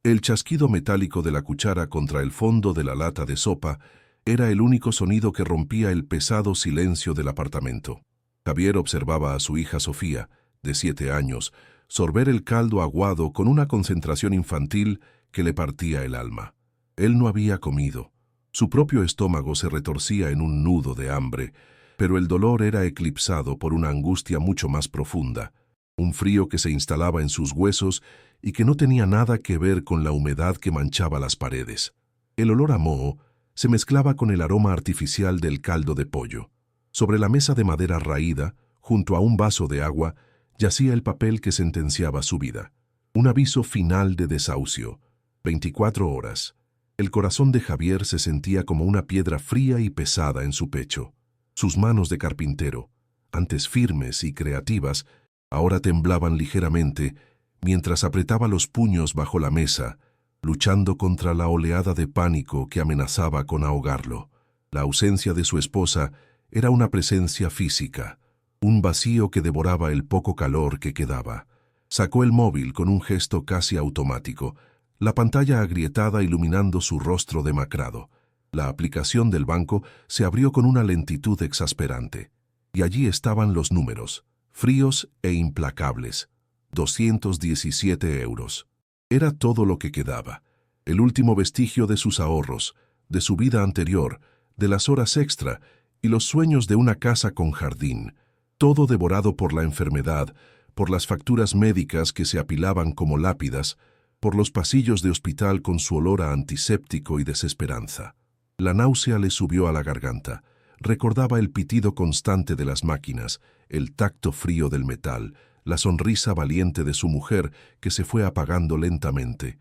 El chasquido metálico de la cuchara contra el fondo de la lata de sopa era el único sonido que rompía el pesado silencio del apartamento. Javier observaba a su hija Sofía, de 7 años, sorber el caldo aguado con una concentración infantil que le partía el alma. Él no había comido. Su propio estómago se retorcía en un nudo de hambre, pero el dolor era eclipsado por una angustia mucho más profunda, un frío que se instalaba en sus huesos y que no tenía nada que ver con la humedad que manchaba las paredes. El olor a moho se mezclaba con el aroma artificial del caldo de pollo. Sobre la mesa de madera raída, junto a un vaso de agua, yacía el papel que sentenciaba su vida. Un aviso final de desahucio. 24 horas. El corazón de Javier se sentía como una piedra fría y pesada en su pecho. Sus manos de carpintero, antes firmes y creativas, ahora temblaban ligeramente mientras apretaba los puños bajo la mesa, luchando contra la oleada de pánico que amenazaba con ahogarlo. La ausencia de su esposa era una presencia física, un vacío que devoraba el poco calor que quedaba. Sacó el móvil con un gesto casi automático, la pantalla agrietada iluminando su rostro demacrado. La aplicación del banco se abrió con una lentitud exasperante. Y allí estaban los números, fríos e implacables. 217 euros. Era todo lo que quedaba. El último vestigio de sus ahorros, de su vida anterior, de las horas extra y los sueños de una casa con jardín. Todo devorado por la enfermedad, por las facturas médicas que se apilaban como lápidas, por los pasillos de hospital con su olor a antiséptico y desesperanza. La náusea le subió a la garganta. Recordaba el pitido constante de las máquinas, el tacto frío del metal, la sonrisa valiente de su mujer que se fue apagando lentamente,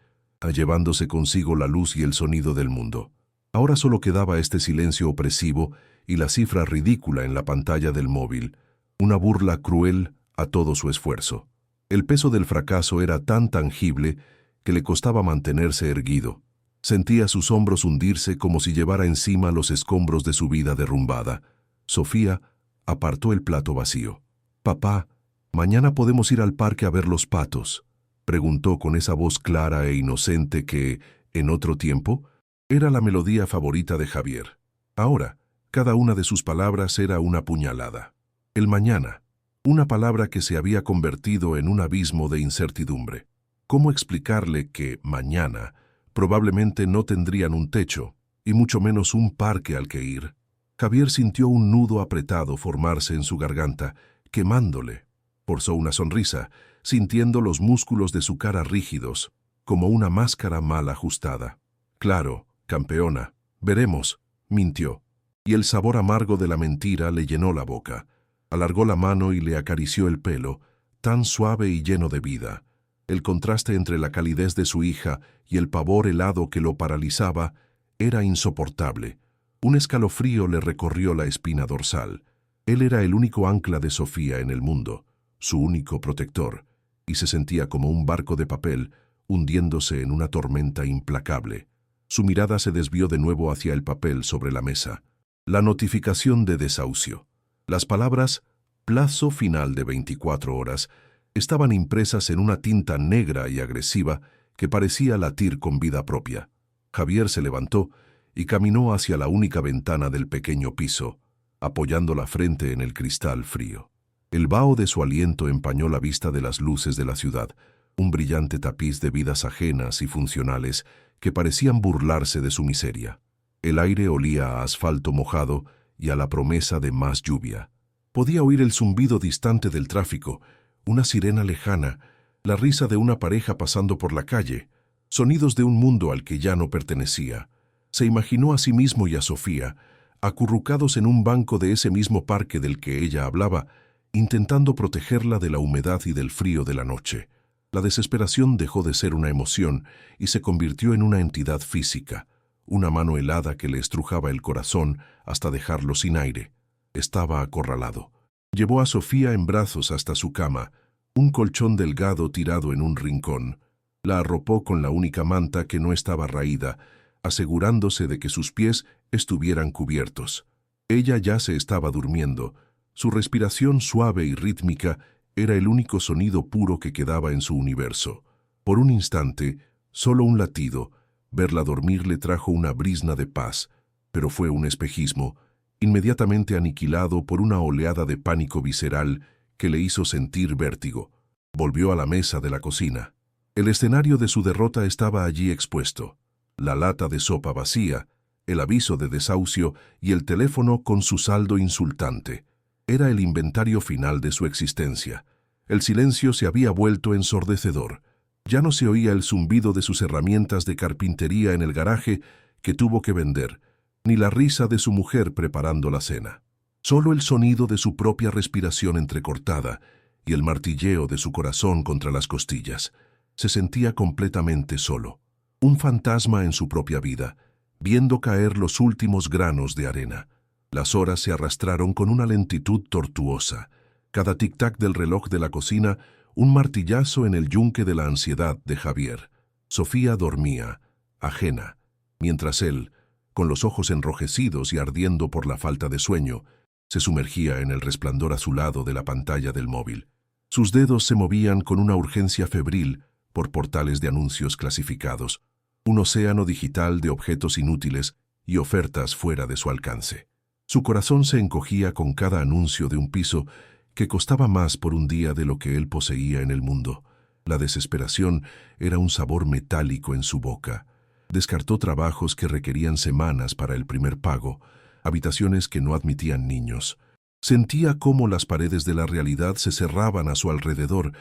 llevándose consigo la luz y el sonido del mundo. Ahora solo quedaba este silencio opresivo y la cifra ridícula en la pantalla del móvil, una burla cruel a todo su esfuerzo. El peso del fracaso era tan tangible que le costaba mantenerse erguido. Sentía sus hombros hundirse como si llevara encima los escombros de su vida derrumbada. Sofía apartó el plato vacío. «Papá, ¿mañana podemos ir al parque a ver los patos?», preguntó con esa voz clara e inocente que, en otro tiempo, era la melodía favorita de Javier. Ahora, cada una de sus palabras era una puñalada. El mañana, una palabra que se había convertido en un abismo de incertidumbre. ¿Cómo explicarle que mañana probablemente no tendrían un techo, y mucho menos un parque al que ir? Javier sintió un nudo apretado formarse en su garganta, quemándole. Forzó una sonrisa, sintiendo los músculos de su cara rígidos, como una máscara mal ajustada. «Claro, campeona, veremos», mintió, y el sabor amargo de la mentira le llenó la boca. Alargó la mano y le acarició el pelo, tan suave y lleno de vida. El contraste entre la calidez de su hija y el pavor helado que lo paralizaba era insoportable. Un escalofrío le recorrió la espina dorsal. Él era el único ancla de Sofía en el mundo, su único protector, y se sentía como un barco de papel hundiéndose en una tormenta implacable. Su mirada se desvió de nuevo hacia el papel sobre la mesa. La notificación de desahucio. Las palabras «plazo final de 24 horas» estaban impresas en una tinta negra y agresiva que parecía latir con vida propia. Javier se levantó y caminó hacia la única ventana del pequeño piso, apoyando la frente en el cristal frío. El vaho de su aliento empañó la vista de las luces de la ciudad, un brillante tapiz de vidas ajenas y funcionales que parecían burlarse de su miseria. El aire olía a asfalto mojado y a la promesa de más lluvia. Podía oír el zumbido distante del tráfico, una sirena lejana, la risa de una pareja pasando por la calle, sonidos de un mundo al que ya no pertenecía. Se imaginó a sí mismo y a Sofía, acurrucados en un banco de ese mismo parque del que ella hablaba, intentando protegerla de la humedad y del frío de la noche. La desesperación dejó de ser una emoción y se convirtió en una entidad física, una mano helada que le estrujaba el corazón hasta dejarlo sin aire. Estaba acorralado. Llevó a Sofía en brazos hasta su cama, un colchón delgado tirado en un rincón. La arropó con la única manta que no estaba raída, asegurándose de que sus pies estuvieran cubiertos. Ella ya se estaba durmiendo. Su respiración suave y rítmica era el único sonido puro que quedaba en su universo. Por un instante, Solo un latido. Verla dormir le trajo una brizna de paz, pero fue un espejismo, inmediatamente aniquilado por una oleada de pánico visceral que le hizo sentir vértigo. Volvió a la mesa de la cocina. El escenario de su derrota estaba allí expuesto. La lata de sopa vacía, el aviso de desahucio y el teléfono con su saldo insultante. Era el inventario final de su existencia. El silencio se había vuelto ensordecedor. Ya no se oía el zumbido de sus herramientas de carpintería en el garaje que tuvo que vender, ni la risa de su mujer preparando la cena. Solo el sonido de su propia respiración entrecortada y el martilleo de su corazón contra las costillas. Se sentía completamente solo, un fantasma en su propia vida, viendo caer los últimos granos de arena. Las horas se arrastraron con una lentitud tortuosa. Cada tic-tac del reloj de la cocina, un martillazo en el yunque de la ansiedad de Javier. Sofía dormía, ajena, mientras él, con los ojos enrojecidos y ardiendo por la falta de sueño, se sumergía en el resplandor azulado de la pantalla del móvil. Sus dedos se movían con una urgencia febril por portales de anuncios clasificados, un océano digital de objetos inútiles y ofertas fuera de su alcance. Su corazón se encogía con cada anuncio de un piso que costaba más por un día de lo que él poseía en el mundo. La desesperación era un sabor metálico en su boca. Descartó trabajos que requerían semanas para el primer pago, habitaciones que no admitían niños. Sentía cómo las paredes de la realidad se cerraban a su alrededor,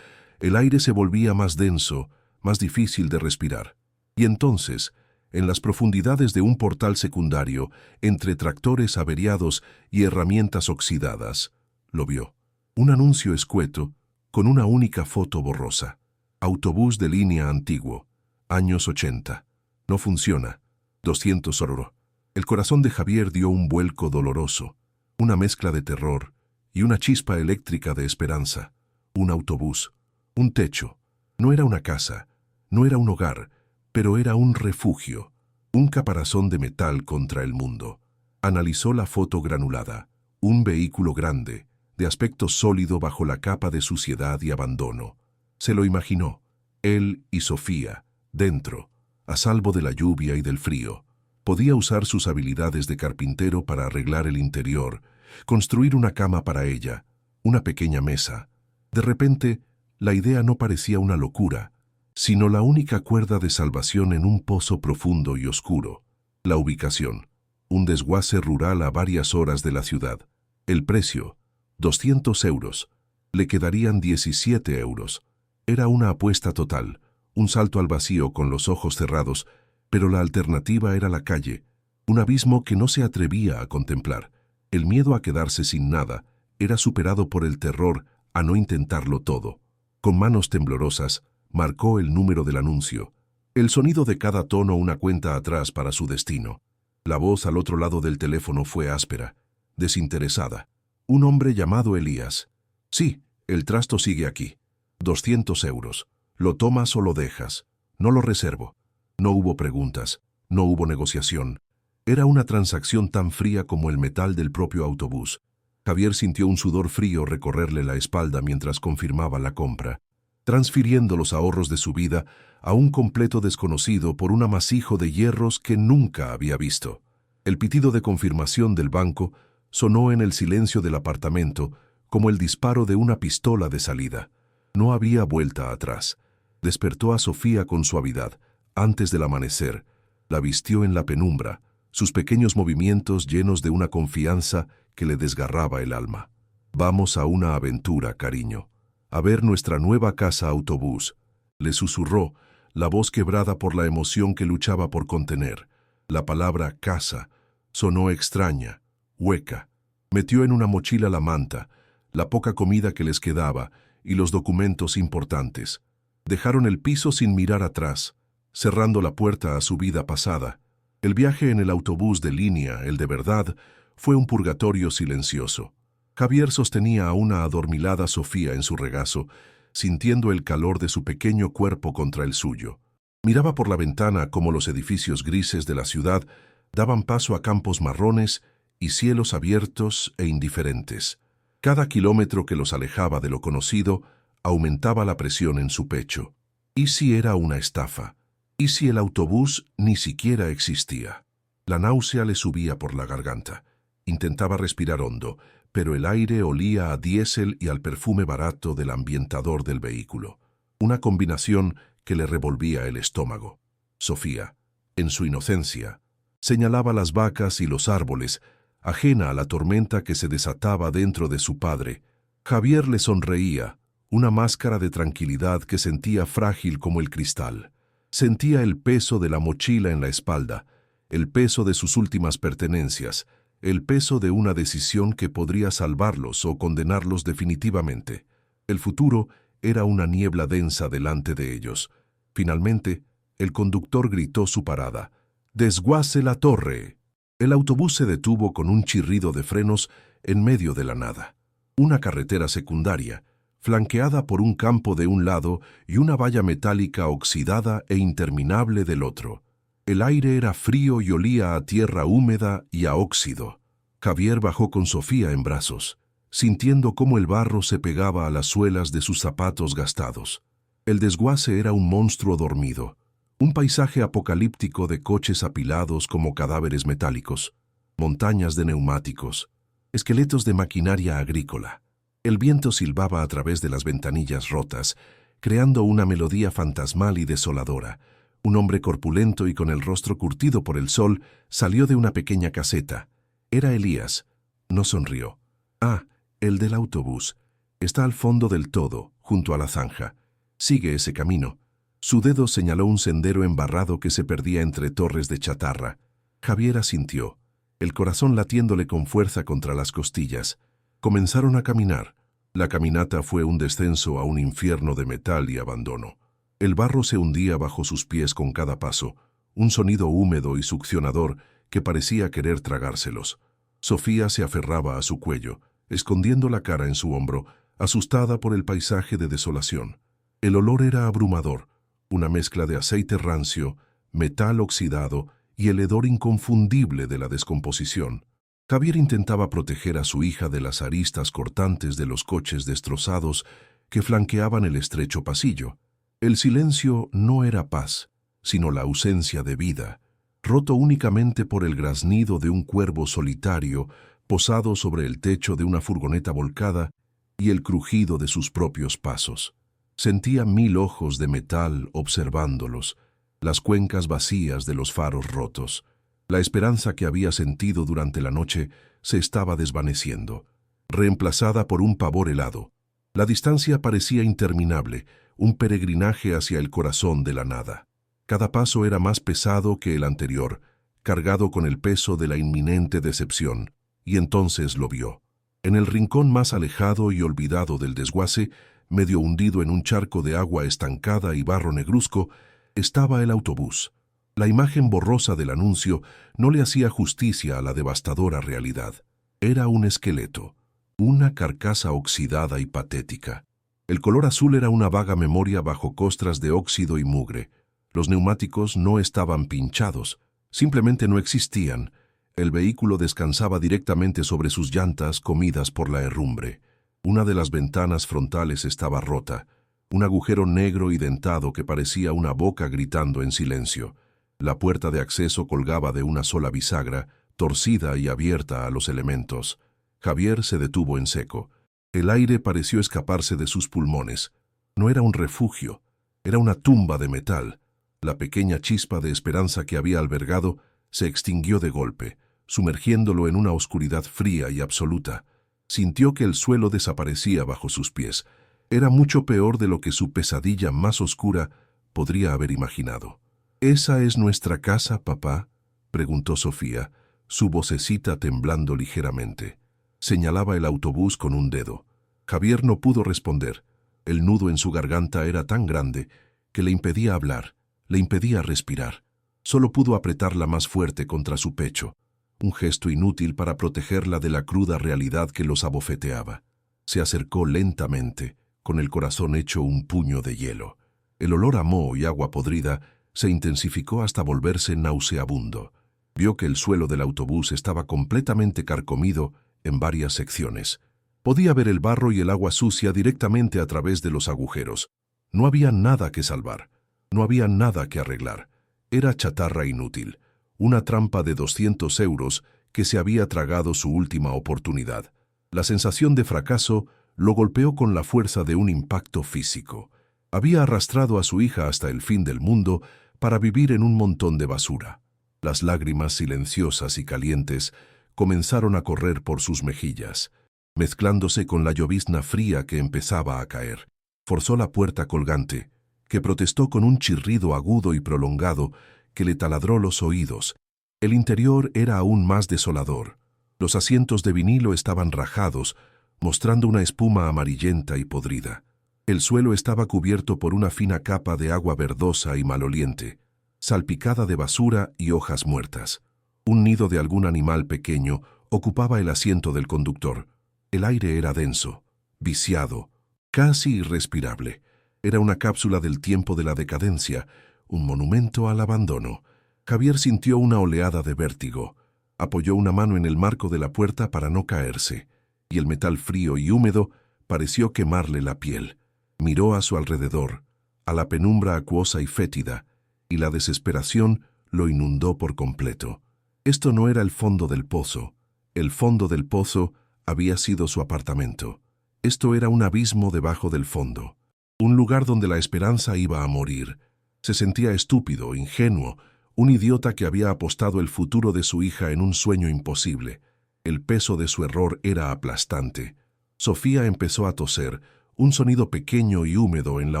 el aire se volvía más denso, más difícil de respirar. Y entonces, en las profundidades de un portal secundario, entre tractores averiados y herramientas oxidadas, lo vio. Un anuncio escueto, con una única foto borrosa. Autobús de línea antiguo, años 80. No funciona. 200 €. El corazón de Javier dio un vuelco doloroso, una mezcla de terror y una chispa eléctrica de esperanza. Un autobús, un techo. No era una casa, no era un hogar, pero era un refugio, un caparazón de metal contra el mundo. Analizó la foto granulada, un vehículo grande, de aspecto sólido bajo la capa de suciedad y abandono. Se lo imaginó, él y Sofía, dentro, a salvo de la lluvia y del frío. Podía usar sus habilidades de carpintero para arreglar el interior, construir una cama para ella, una pequeña mesa. De repente, la idea no parecía una locura, sino la única cuerda de salvación en un pozo profundo y oscuro. La ubicación, un desguace rural a varias horas de la ciudad. El precio, 200 €. Le quedarían 17 €. Era una apuesta total, un salto al vacío con los ojos cerrados, pero la alternativa era la calle, un abismo que no se atrevía a contemplar. El miedo a quedarse sin nada era superado por el terror a no intentarlo todo. Con manos temblorosas, marcó el número del anuncio. El sonido de cada tono una cuenta atrás para su destino. La voz al otro lado del teléfono fue áspera, desinteresada. Un hombre llamado Elías. Sí, el trasto sigue aquí. 200 €. ¿Lo tomas o lo dejas? No lo reservo. No hubo preguntas, no hubo negociación. Era una transacción tan fría como el metal del propio autobús. Javier sintió un sudor frío recorrerle la espalda mientras confirmaba la compra, transfiriendo los ahorros de su vida a un completo desconocido por un amasijo de hierros que nunca había visto. El pitido de confirmación del banco sonó en el silencio del apartamento como el disparo de una pistola de salida. No había vuelta atrás. Despertó a Sofía con suavidad. Antes del amanecer, la vistió en la penumbra, sus pequeños movimientos llenos de una confianza que le desgarraba el alma. Vamos a una aventura, cariño. A ver nuestra nueva casa autobús, le susurró, la voz quebrada por la emoción que luchaba por contener. La palabra casa sonó extraña, hueca. Metió en una mochila la manta, la poca comida que les quedaba y los documentos importantes. Dejaron el piso sin mirar atrás, cerrando la puerta a su vida pasada. El viaje en el autobús de línea, el de verdad, fue un purgatorio silencioso. Javier sostenía a una adormilada Sofía en su regazo, sintiendo el calor de su pequeño cuerpo contra el suyo. Miraba por la ventana cómo los edificios grises de la ciudad daban paso a campos marrones y cielos abiertos e indiferentes. Cada kilómetro que los alejaba de lo conocido aumentaba la presión en su pecho. ¿Y si era una estafa? ¿Y si el autobús ni siquiera existía? La náusea le subía por la garganta. Intentaba respirar hondo, pero el aire olía a diésel y al perfume barato del ambientador del vehículo. Una combinación que le revolvía el estómago. Sofía, en su inocencia, señalaba las vacas y los árboles, ajena a la tormenta que se desataba dentro de su padre. Javier le sonreía, una máscara de tranquilidad que sentía frágil como el cristal. Sentía el peso de la mochila en la espalda, el peso de sus últimas pertenencias, el peso de una decisión que podría salvarlos o condenarlos definitivamente. El futuro era una niebla densa delante de ellos. Finalmente, el conductor gritó su parada. «¡Desguace la torre!». El autobús se detuvo con un chirrido de frenos en medio de la nada. Una carretera secundaria, flanqueada por un campo de un lado y una valla metálica oxidada e interminable del otro. El aire era frío y olía a tierra húmeda y a óxido. Javier bajó con Sofía en brazos, sintiendo cómo el barro se pegaba a las suelas de sus zapatos gastados. El desguace era un monstruo dormido, un paisaje apocalíptico de coches apilados como cadáveres metálicos, montañas de neumáticos, esqueletos de maquinaria agrícola. El viento silbaba a través de las ventanillas rotas, creando una melodía fantasmal y desoladora. Un hombre corpulento y con el rostro curtido por el sol salió de una pequeña caseta. Era Elías. No sonrió. «Ah, el del autobús. Está al fondo del todo, junto a la zanja. Sigue ese camino». Su dedo señaló un sendero embarrado que se perdía entre torres de chatarra. Javier asintió, el corazón latiéndole con fuerza contra las costillas. Comenzaron a caminar. La caminata fue un descenso a un infierno de metal y abandono. El barro se hundía bajo sus pies con cada paso, un sonido húmedo y succionador que parecía querer tragárselos. Sofía se aferraba a su cuello, escondiendo la cara en su hombro, asustada por el paisaje de desolación. El olor era abrumador, una mezcla de aceite rancio, metal oxidado y el hedor inconfundible de la descomposición. Javier intentaba proteger a su hija de las aristas cortantes de los coches destrozados que flanqueaban el estrecho pasillo. El silencio no era paz, sino la ausencia de vida, roto únicamente por el graznido de un cuervo solitario posado sobre el techo de una furgoneta volcada y el crujido de sus propios pasos. Sentía 1000 ojos de metal observándolos, las cuencas vacías de los faros rotos. La esperanza que había sentido durante la noche se estaba desvaneciendo, reemplazada por un pavor helado. La distancia parecía interminable, un peregrinaje hacia el corazón de la nada. Cada paso era más pesado que el anterior, cargado con el peso de la inminente decepción, y entonces lo vio. En el rincón más alejado y olvidado del desguace, medio hundido en un charco de agua estancada y barro negruzco, estaba el autobús. La imagen borrosa del anuncio no le hacía justicia a la devastadora realidad. Era un esqueleto, una carcasa oxidada y patética. El color azul era una vaga memoria bajo costras de óxido y mugre. Los neumáticos no estaban pinchados, simplemente no existían. El vehículo descansaba directamente sobre sus llantas comidas por la herrumbre. Una de las ventanas frontales estaba rota, un agujero negro y dentado que parecía una boca gritando en silencio. La puerta de acceso colgaba de una sola bisagra, torcida y abierta a los elementos. Javier se detuvo en seco. El aire pareció escaparse de sus pulmones. No era un refugio, era una tumba de metal. La pequeña chispa de esperanza que había albergado se extinguió de golpe, sumergiéndolo en una oscuridad fría y absoluta. Sintió que el suelo desaparecía bajo sus pies. Era mucho peor de lo que su pesadilla más oscura podría haber imaginado. «¿Esa es nuestra casa, papá?», preguntó Sofía, su vocecita temblando ligeramente. Señalaba el autobús con un dedo. Javier no pudo responder. El nudo en su garganta era tan grande que le impedía hablar, le impedía respirar. Solo pudo apretarla más fuerte contra su pecho, un gesto inútil para protegerla de la cruda realidad que los abofeteaba. Se acercó lentamente, con el corazón hecho un puño de hielo. El olor a moho y agua podrida se intensificó hasta volverse nauseabundo. Vio que el suelo del autobús estaba completamente carcomido en varias secciones. Podía ver el barro y el agua sucia directamente a través de los agujeros. No había nada que salvar. No había nada que arreglar. Era chatarra inútil, una trampa de 200 euros que se había tragado su última oportunidad. La sensación de fracaso lo golpeó con la fuerza de un impacto físico. Había arrastrado a su hija hasta el fin del mundo para vivir en un montón de basura. Las lágrimas silenciosas y calientes comenzaron a correr por sus mejillas, mezclándose con la llovizna fría que empezaba a caer. Forzó la puerta colgante, que protestó con un chirrido agudo y prolongado que le taladró los oídos. El interior era aún más desolador. Los asientos de vinilo estaban rajados, mostrando una espuma amarillenta y podrida. El suelo estaba cubierto por una fina capa de agua verdosa y maloliente, salpicada de basura y hojas muertas. Un nido de algún animal pequeño ocupaba el asiento del conductor. El aire era denso, viciado, casi irrespirable. Era una cápsula del tiempo de la decadencia, un monumento al abandono. Javier sintió una oleada de vértigo. Apoyó una mano en el marco de la puerta para no caerse, y el metal frío y húmedo pareció quemarle la piel. Miró a su alrededor, a la penumbra acuosa y fétida, y la desesperación lo inundó por completo. Esto no era el fondo del pozo. El fondo del pozo había sido su apartamento. Esto era un abismo debajo del fondo. Un lugar donde la esperanza iba a morir. Se sentía estúpido, ingenuo, un idiota que había apostado el futuro de su hija en un sueño imposible. El peso de su error era aplastante. Sofía empezó a toser, un sonido pequeño y húmedo en la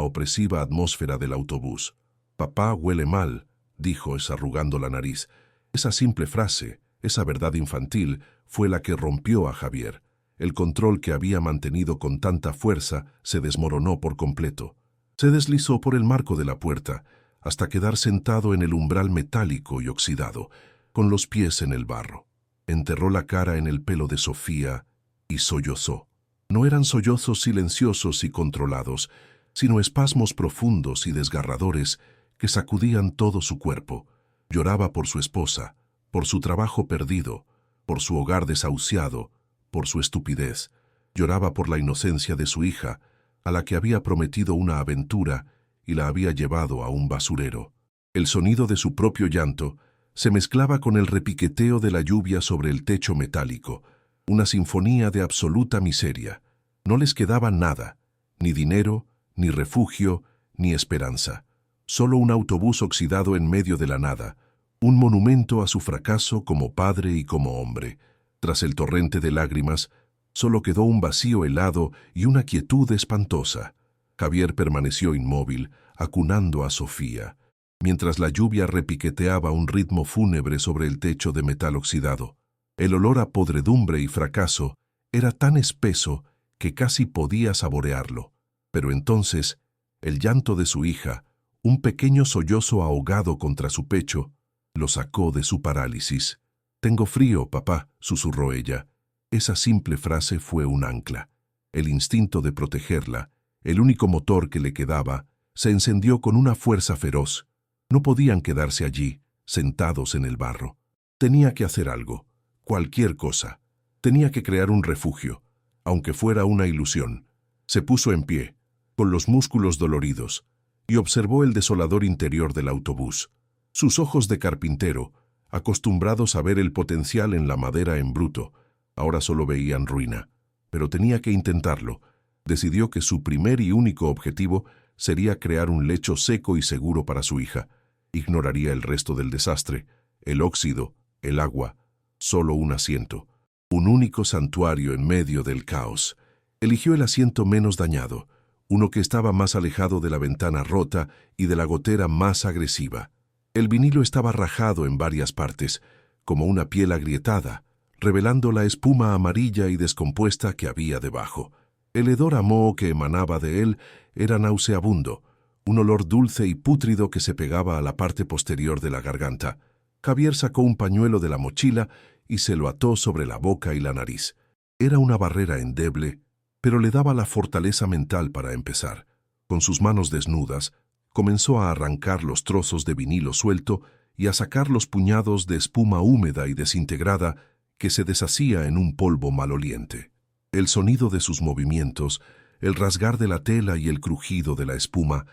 opresiva atmósfera del autobús. «Papá huele mal», dijo, desarrugando la nariz. Esa simple frase, esa verdad infantil, fue la que rompió a Javier. El control que había mantenido con tanta fuerza se desmoronó por completo. Se deslizó por el marco de la puerta, hasta quedar sentado en el umbral metálico y oxidado, con los pies en el barro. Enterró la cara en el pelo de Sofía y sollozó. No eran sollozos silenciosos y controlados, sino espasmos profundos y desgarradores que sacudían todo su cuerpo. Lloraba por su esposa, por su trabajo perdido, por su hogar desahuciado, por su estupidez. Lloraba por la inocencia de su hija, a la que había prometido una aventura y la había llevado a un basurero. El sonido de su propio llanto se mezclaba con el repiqueteo de la lluvia sobre el techo metálico, una sinfonía de absoluta miseria. No les quedaba nada, ni dinero, ni refugio, ni esperanza. Solo un autobús oxidado en medio de la nada, un monumento a su fracaso como padre y como hombre. Tras el torrente de lágrimas, solo quedó un vacío helado y una quietud espantosa. Javier permaneció inmóvil, acunando a Sofía, mientras la lluvia repiqueteaba un ritmo fúnebre sobre el techo de metal oxidado. El olor a podredumbre y fracaso era tan espeso que casi podía saborearlo. Pero entonces, el llanto de su hija, un pequeño sollozo ahogado contra su pecho, lo sacó de su parálisis. «Tengo frío, papá», susurró ella. Esa simple frase fue un ancla. El instinto de protegerla, el único motor que le quedaba, se encendió con una fuerza feroz. No podían quedarse allí, sentados en el barro. Tenía que hacer algo, cualquier cosa. Tenía que crear un refugio, aunque fuera una ilusión. Se puso en pie, con los músculos doloridos, y observó el desolador interior del autobús. Sus ojos de carpintero, acostumbrados a ver el potencial en la madera en bruto, ahora solo veían ruina. Pero tenía que intentarlo. Decidió que su primer y único objetivo sería crear un lecho seco y seguro para su hija. Ignoraría el resto del desastre, el óxido, el agua, solo un asiento. Un único santuario en medio del caos. Eligió el asiento menos dañado, uno que estaba más alejado de la ventana rota y de la gotera más agresiva. El vinilo estaba rajado en varias partes, como una piel agrietada, revelando la espuma amarilla y descompuesta que había debajo. El hedor a moho que emanaba de él era nauseabundo, un olor dulce y pútrido que se pegaba a la parte posterior de la garganta. Javier sacó un pañuelo de la mochila y se lo ató sobre la boca y la nariz. Era una barrera endeble, pero le daba la fortaleza mental para empezar. Con sus manos desnudas, comenzó a arrancar los trozos de vinilo suelto y a sacar los puñados de espuma húmeda y desintegrada que se deshacía en un polvo maloliente. El sonido de sus movimientos, el rasgar de la tela y el crujido de la espuma,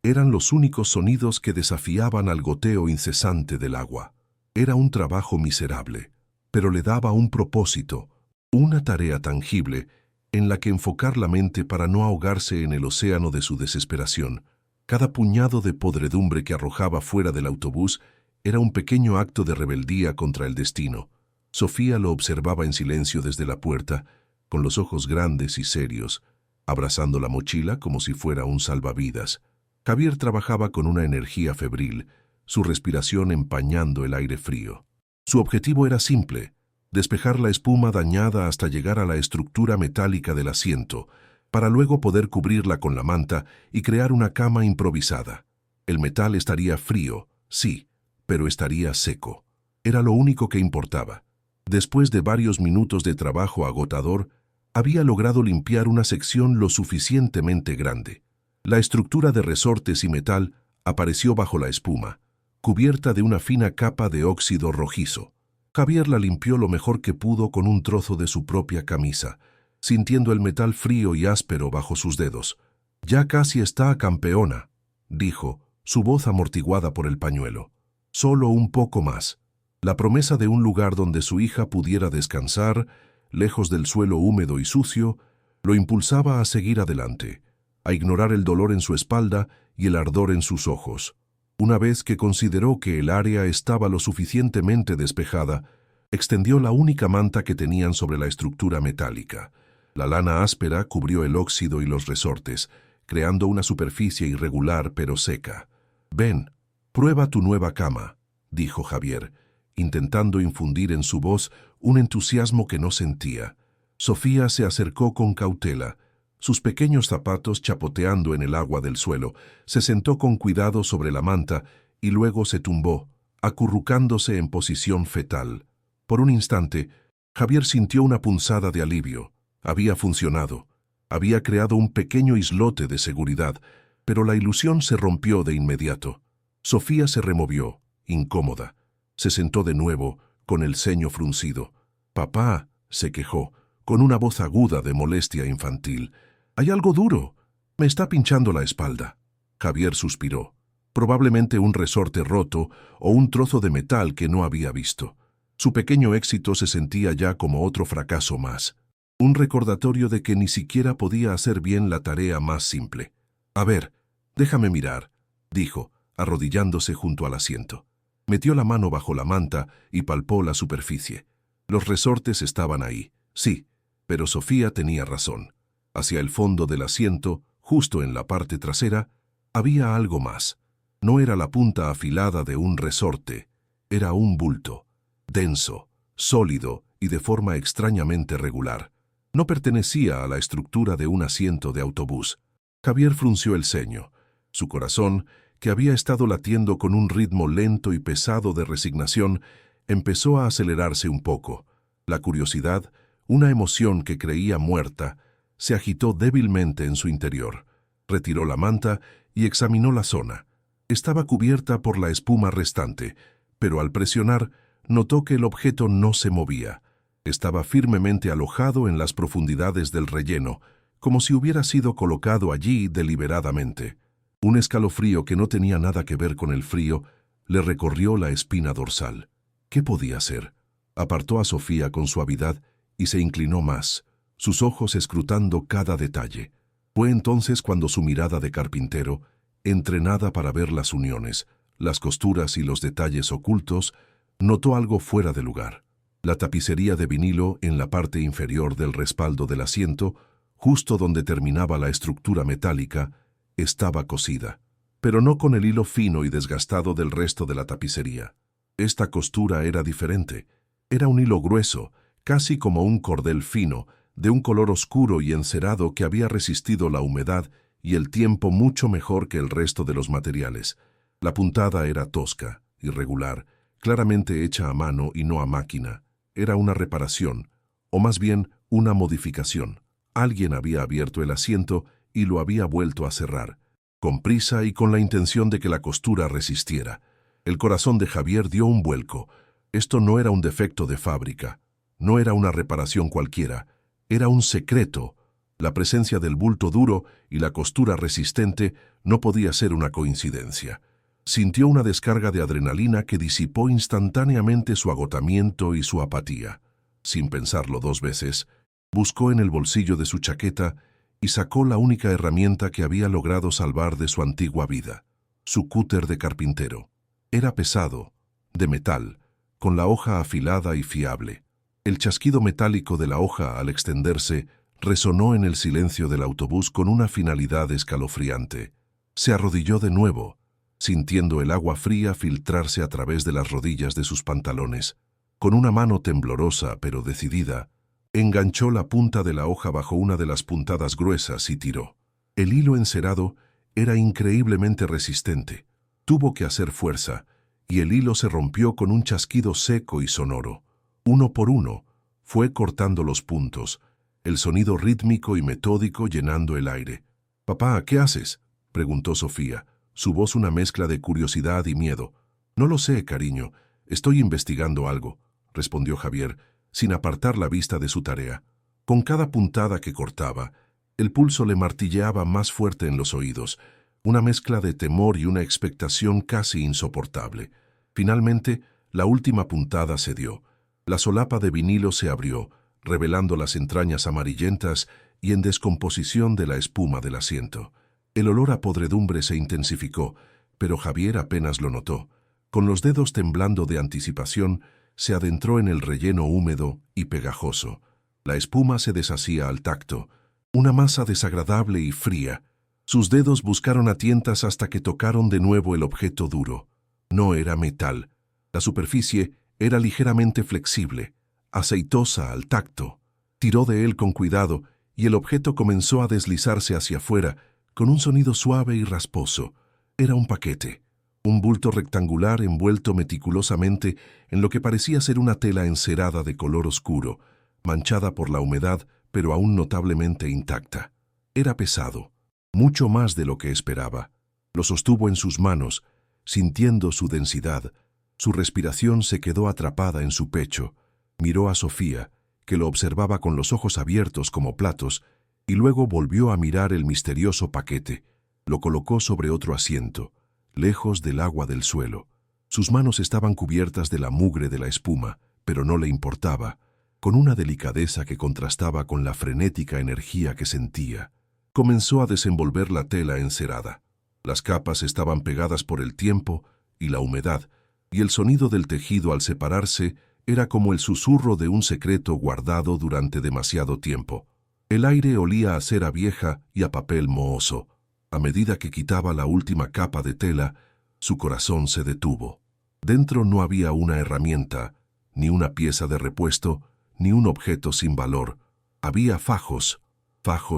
Eran los únicos sonidos que desafiaban al goteo incesante del agua. Era un trabajo miserable, pero le daba un propósito, una tarea tangible en la que enfocar la mente para no ahogarse en el océano de su desesperación. Cada puñado de podredumbre que arrojaba fuera del autobús era un pequeño acto de rebeldía contra el destino. Sofía lo observaba en silencio desde la puerta, con los ojos grandes y serios, abrazando la mochila como si fuera un salvavidas. Javier trabajaba con una energía febril, su respiración empañando el aire frío. Su objetivo era simple: despejar la espuma dañada hasta llegar a la estructura metálica del asiento, para luego poder cubrirla con la manta y crear una cama improvisada. El metal estaría frío, sí, pero estaría seco. Era lo único que importaba. Después de varios minutos de trabajo agotador, había logrado limpiar una sección lo suficientemente grande. La estructura de resortes y metal apareció bajo la espuma, cubierta de una fina capa de óxido rojizo. Javier la limpió lo mejor que pudo con un trozo de su propia camisa, sintiendo el metal frío y áspero bajo sus dedos. «Ya casi está, campeona», dijo, su voz amortiguada por el pañuelo. «Solo un poco más». La promesa de un lugar donde su hija pudiera descansar, lejos del suelo húmedo y sucio, lo impulsaba a seguir adelante, a ignorar el dolor en su espalda y el ardor en sus ojos. Una vez que consideró que el área estaba lo suficientemente despejada, extendió la única manta que tenían sobre la estructura metálica. La lana áspera cubrió el óxido y los resortes, creando una superficie irregular pero seca. «Ven, prueba tu nueva cama», dijo Javier, intentando infundir en su voz un entusiasmo que no sentía. Sofía se acercó con cautela. Sus pequeños zapatos chapoteando en el agua del suelo, se sentó con cuidado sobre la manta y luego se tumbó, acurrucándose en posición fetal. Por un instante, Javier sintió una punzada de alivio. Había funcionado. Había creado un pequeño islote de seguridad, pero la ilusión se rompió de inmediato. Sofía se removió, incómoda. Se sentó de nuevo, con el ceño fruncido. «Papá», se quejó, con una voz aguda de molestia infantil. «Hay algo duro. Me está pinchando la espalda». Javier suspiró. Probablemente un resorte roto o un trozo de metal que no había visto. Su pequeño éxito se sentía ya como otro fracaso más. Un recordatorio de que ni siquiera podía hacer bien la tarea más simple. «A ver, déjame mirar», dijo, arrodillándose junto al asiento. Metió la mano bajo la manta y palpó la superficie. Los resortes estaban ahí, sí, pero Sofía tenía razón. Hacia el fondo del asiento, justo en la parte trasera, había algo más. No era la punta afilada de un resorte, era un bulto, denso, sólido y de forma extrañamente regular. No pertenecía a la estructura de un asiento de autobús. Javier frunció el ceño. Su corazón, que había estado latiendo con un ritmo lento y pesado de resignación, empezó a acelerarse un poco. La curiosidad, una emoción que creía muerta, se agitó débilmente en su interior. Retiró la manta y examinó la zona. Estaba cubierta por la espuma restante, pero al presionar, notó que el objeto no se movía. Estaba firmemente alojado en las profundidades del relleno, como si hubiera sido colocado allí deliberadamente. Un escalofrío que no tenía nada que ver con el frío le recorrió la espina dorsal. ¿Qué podía hacer? Apartó a Sofía con suavidad y se inclinó más, sus ojos escrutando cada detalle. Fue entonces cuando su mirada de carpintero, entrenada para ver las uniones, las costuras y los detalles ocultos, notó algo fuera de lugar. La tapicería de vinilo en la parte inferior del respaldo del asiento, justo donde terminaba la estructura metálica, estaba cosida, pero no con el hilo fino y desgastado del resto de la tapicería. Esta costura era diferente. Era un hilo grueso, casi como un cordel fino, de un color oscuro y encerado que había resistido la humedad y el tiempo mucho mejor que el resto de los materiales. La puntada era tosca, irregular, claramente hecha a mano y no a máquina. Era una reparación, o más bien una modificación. Alguien había abierto el asiento y lo había vuelto a cerrar, con prisa y con la intención de que la costura resistiera. El corazón de Javier dio un vuelco. Esto no era un defecto de fábrica, no era una reparación cualquiera, era un secreto, La presencia del bulto duro y la costura resistente no podía ser una coincidencia. Sintió una descarga de adrenalina que disipó instantáneamente su agotamiento y su apatía. Sin pensarlo 2 veces, buscó en el bolsillo de su chaqueta y sacó la única herramienta que había logrado salvar de su antigua vida, su cúter de carpintero. Era pesado, de metal, con la hoja afilada y fiable. El chasquido metálico de la hoja al extenderse resonó en el silencio del autobús con una finalidad escalofriante. Se arrodilló de nuevo, sintiendo el agua fría filtrarse a través de las rodillas de sus pantalones. Con una mano temblorosa pero decidida, enganchó la punta de la hoja bajo una de las puntadas gruesas y tiró. El hilo encerado era increíblemente resistente. Tuvo que hacer fuerza, y el hilo se rompió con un chasquido seco y sonoro. Uno por uno, fue cortando los puntos, el sonido rítmico y metódico llenando el aire. «Papá, ¿qué haces?», preguntó Sofía, su voz una mezcla de curiosidad y miedo. «No lo sé, cariño, estoy investigando algo», respondió Javier, sin apartar la vista de su tarea. Con cada puntada que cortaba, el pulso le martilleaba más fuerte en los oídos, una mezcla de temor y una expectación casi insoportable. Finalmente, la última puntada se dio. La solapa de vinilo se abrió, revelando las entrañas amarillentas y en descomposición de la espuma del asiento. El olor a podredumbre se intensificó, pero Javier apenas lo notó. Con los dedos temblando de anticipación, se adentró en el relleno húmedo y pegajoso. La espuma se deshacía al tacto, una masa desagradable y fría. Sus dedos buscaron a tientas hasta que tocaron de nuevo el objeto duro. No era metal. La superficie era ligeramente flexible, aceitosa al tacto. Tiró de él con cuidado y el objeto comenzó a deslizarse hacia afuera con un sonido suave y rasposo. Era un paquete, un bulto rectangular envuelto meticulosamente en lo que parecía ser una tela encerada de color oscuro, manchada por la humedad pero aún notablemente intacta. Era pesado, mucho más de lo que esperaba. Lo sostuvo en sus manos, sintiendo su densidad. Su respiración se quedó atrapada en su pecho. Miró a Sofía, que lo observaba con los ojos abiertos como platos, y luego volvió a mirar el misterioso paquete. Lo colocó sobre otro asiento, lejos del agua del suelo. Sus manos estaban cubiertas de la mugre de la espuma, pero no le importaba, con una delicadeza que contrastaba con la frenética energía que sentía. Comenzó a desenvolver la tela encerada. Las capas estaban pegadas por el tiempo y la humedad, y el sonido del tejido al separarse era como el susurro de un secreto guardado durante demasiado tiempo. El aire olía a cera vieja y a papel mohoso. A medida que quitaba la última capa de tela, su corazón se detuvo. Dentro no había una herramienta, ni una pieza de repuesto, ni un objeto sin valor. Había fajos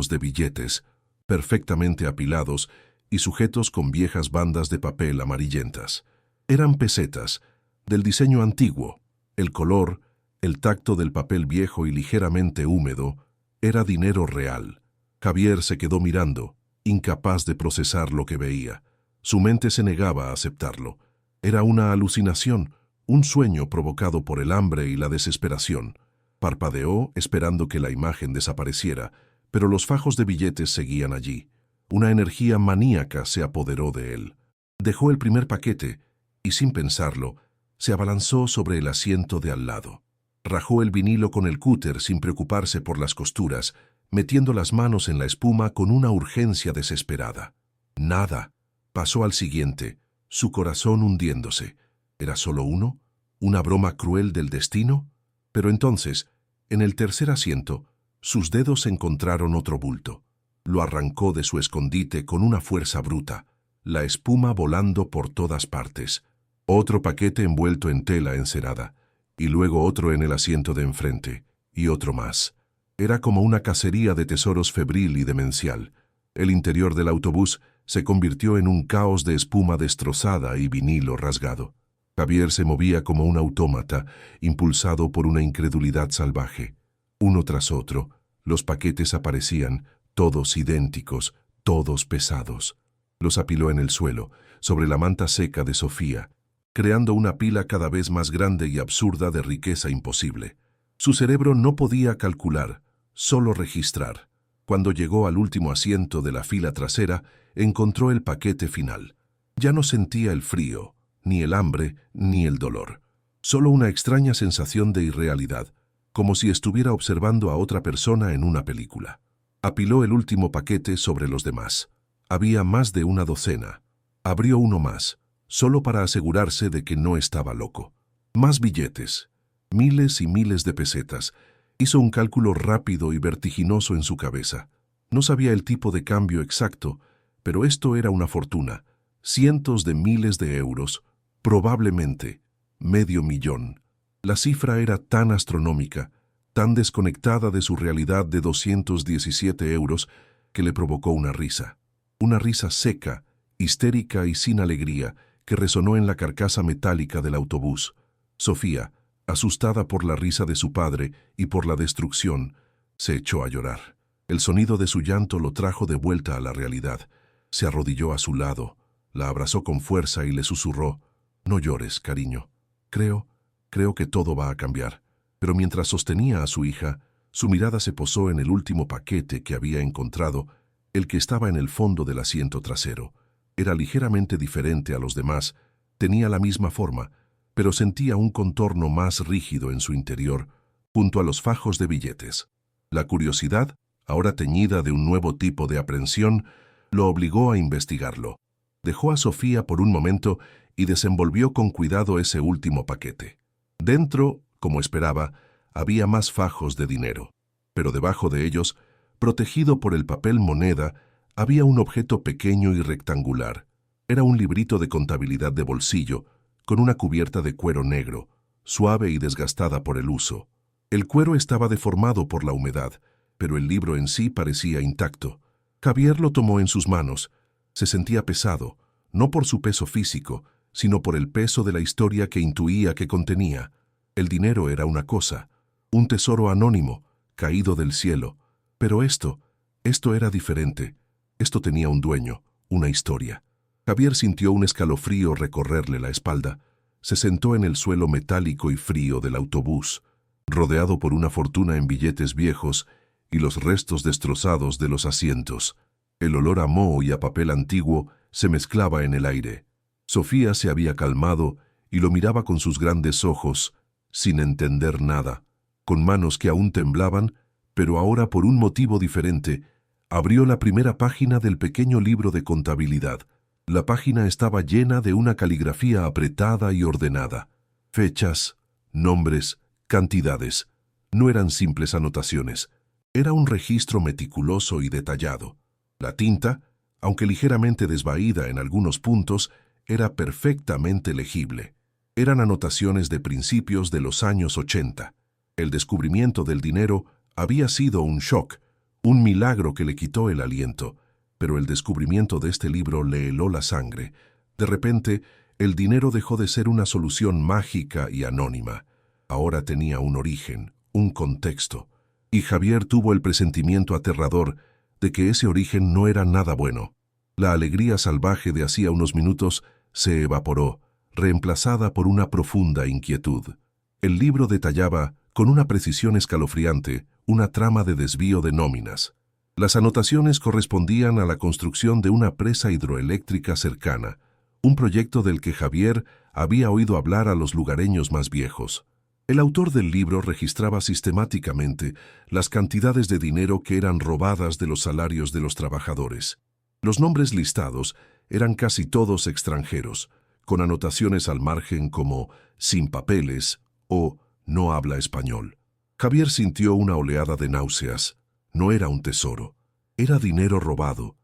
de billetes, perfectamente apilados y sujetos con viejas bandas de papel amarillentas. Eran pesetas, del diseño antiguo. El color, el tacto del papel viejo y ligeramente húmedo, era dinero real. Javier se quedó mirando, incapaz de procesar lo que veía. Su mente se negaba a aceptarlo. Era una alucinación, un sueño provocado por el hambre y la desesperación. Parpadeó esperando que la imagen desapareciera, pero los fajos de billetes seguían allí. Una energía maníaca se apoderó de él. Dejó el primer paquete y, sin pensarlo, se abalanzó sobre el asiento de al lado. Rajó el vinilo con el cúter sin preocuparse por las costuras, metiendo las manos en la espuma con una urgencia desesperada. Nada. Pasó al siguiente, su corazón hundiéndose. ¿Era solo uno? ¿Una broma cruel del destino? Pero entonces, en el tercer asiento, sus dedos encontraron otro bulto. Lo arrancó de su escondite con una fuerza bruta, la espuma volando por todas partes. Otro paquete envuelto en tela encerada, y luego otro en el asiento de enfrente, y otro más. Era como una cacería de tesoros febril y demencial. El interior del autobús se convirtió en un caos de espuma destrozada y vinilo rasgado. Javier se movía como un autómata, impulsado por una incredulidad salvaje. Uno tras otro, los paquetes aparecían, todos idénticos, todos pesados. Los apiló en el suelo, sobre la manta seca de Sofía, creando una pila cada vez más grande y absurda de riqueza imposible. Su cerebro no podía calcular, solo registrar. Cuando llegó al último asiento de la fila trasera, encontró el paquete final. Ya no sentía el frío, ni el hambre, ni el dolor. Solo una extraña sensación de irrealidad, como si estuviera observando a otra persona en una película. Apiló el último paquete sobre los demás. Había más de una docena. Abrió uno más, solo para asegurarse de que no estaba loco. Más billetes, miles y miles de pesetas. Hizo un cálculo rápido y vertiginoso en su cabeza. No sabía el tipo de cambio exacto, pero esto era una fortuna. Cientos de miles de euros, probablemente $500,000. La cifra era tan astronómica, tan desconectada de su realidad de 217 euros, que le provocó una risa. Una risa seca, histérica y sin alegría, que resonó en la carcasa metálica del autobús. Sofía, asustada por la risa de su padre y por la destrucción, se echó a llorar. El sonido de su llanto lo trajo de vuelta a la realidad. Se arrodilló a su lado, la abrazó con fuerza y le susurró: «No llores, cariño. Creo que todo va a cambiar». Pero mientras sostenía a su hija, su mirada se posó en el último paquete que había encontrado, el que estaba en el fondo del asiento trasero. Era ligeramente diferente a los demás, tenía la misma forma, pero sentía un contorno más rígido en su interior, junto a los fajos de billetes. La curiosidad, ahora teñida de un nuevo tipo de aprensión, lo obligó a investigarlo. Dejó a Sofía por un momento y desenvolvió con cuidado ese último paquete. Dentro, como esperaba, había más fajos de dinero, pero debajo de ellos, protegido por el papel moneda, había un objeto pequeño y rectangular. Era un librito de contabilidad de bolsillo, con una cubierta de cuero negro, suave y desgastada por el uso. El cuero estaba deformado por la humedad, pero el libro en sí parecía intacto. Javier lo tomó en sus manos. Se sentía pesado, no por su peso físico, sino por el peso de la historia que intuía que contenía. El dinero era una cosa, un tesoro anónimo, caído del cielo. Pero esto era diferente. Esto tenía un dueño, una historia. Javier sintió un escalofrío recorrerle la espalda. Se sentó en el suelo metálico y frío del autobús, rodeado por una fortuna en billetes viejos y los restos destrozados de los asientos. El olor a moho y a papel antiguo se mezclaba en el aire. Sofía se había calmado y lo miraba con sus grandes ojos, sin entender nada, con manos que aún temblaban, pero ahora por un motivo diferente. Abrió la primera página del pequeño libro de contabilidad. La página estaba llena de una caligrafía apretada y ordenada. Fechas, nombres, cantidades. No eran simples anotaciones. Era un registro meticuloso y detallado. La tinta, aunque ligeramente desvaída en algunos puntos, era perfectamente legible. Eran anotaciones de principios de los años 80. El descubrimiento del dinero había sido un shock, un milagro que le quitó el aliento. Pero el descubrimiento de este libro le heló la sangre. De repente, el dinero dejó de ser una solución mágica y anónima. Ahora tenía un origen, un contexto. Y Javier tuvo el presentimiento aterrador de que ese origen no era nada bueno. La alegría salvaje de hacía unos minutos se evaporó, reemplazada por una profunda inquietud. El libro detallaba, con una precisión escalofriante, una trama de desvío de nóminas. Las anotaciones correspondían a la construcción de una presa hidroeléctrica cercana, un proyecto del que Javier había oído hablar a los lugareños más viejos. El autor del libro registraba sistemáticamente las cantidades de dinero que eran robadas de los salarios de los trabajadores. Los nombres listados eran casi todos extranjeros, con anotaciones al margen como «sin papeles» o «no habla español». Javier sintió una oleada de náuseas. No era un tesoro, era dinero robado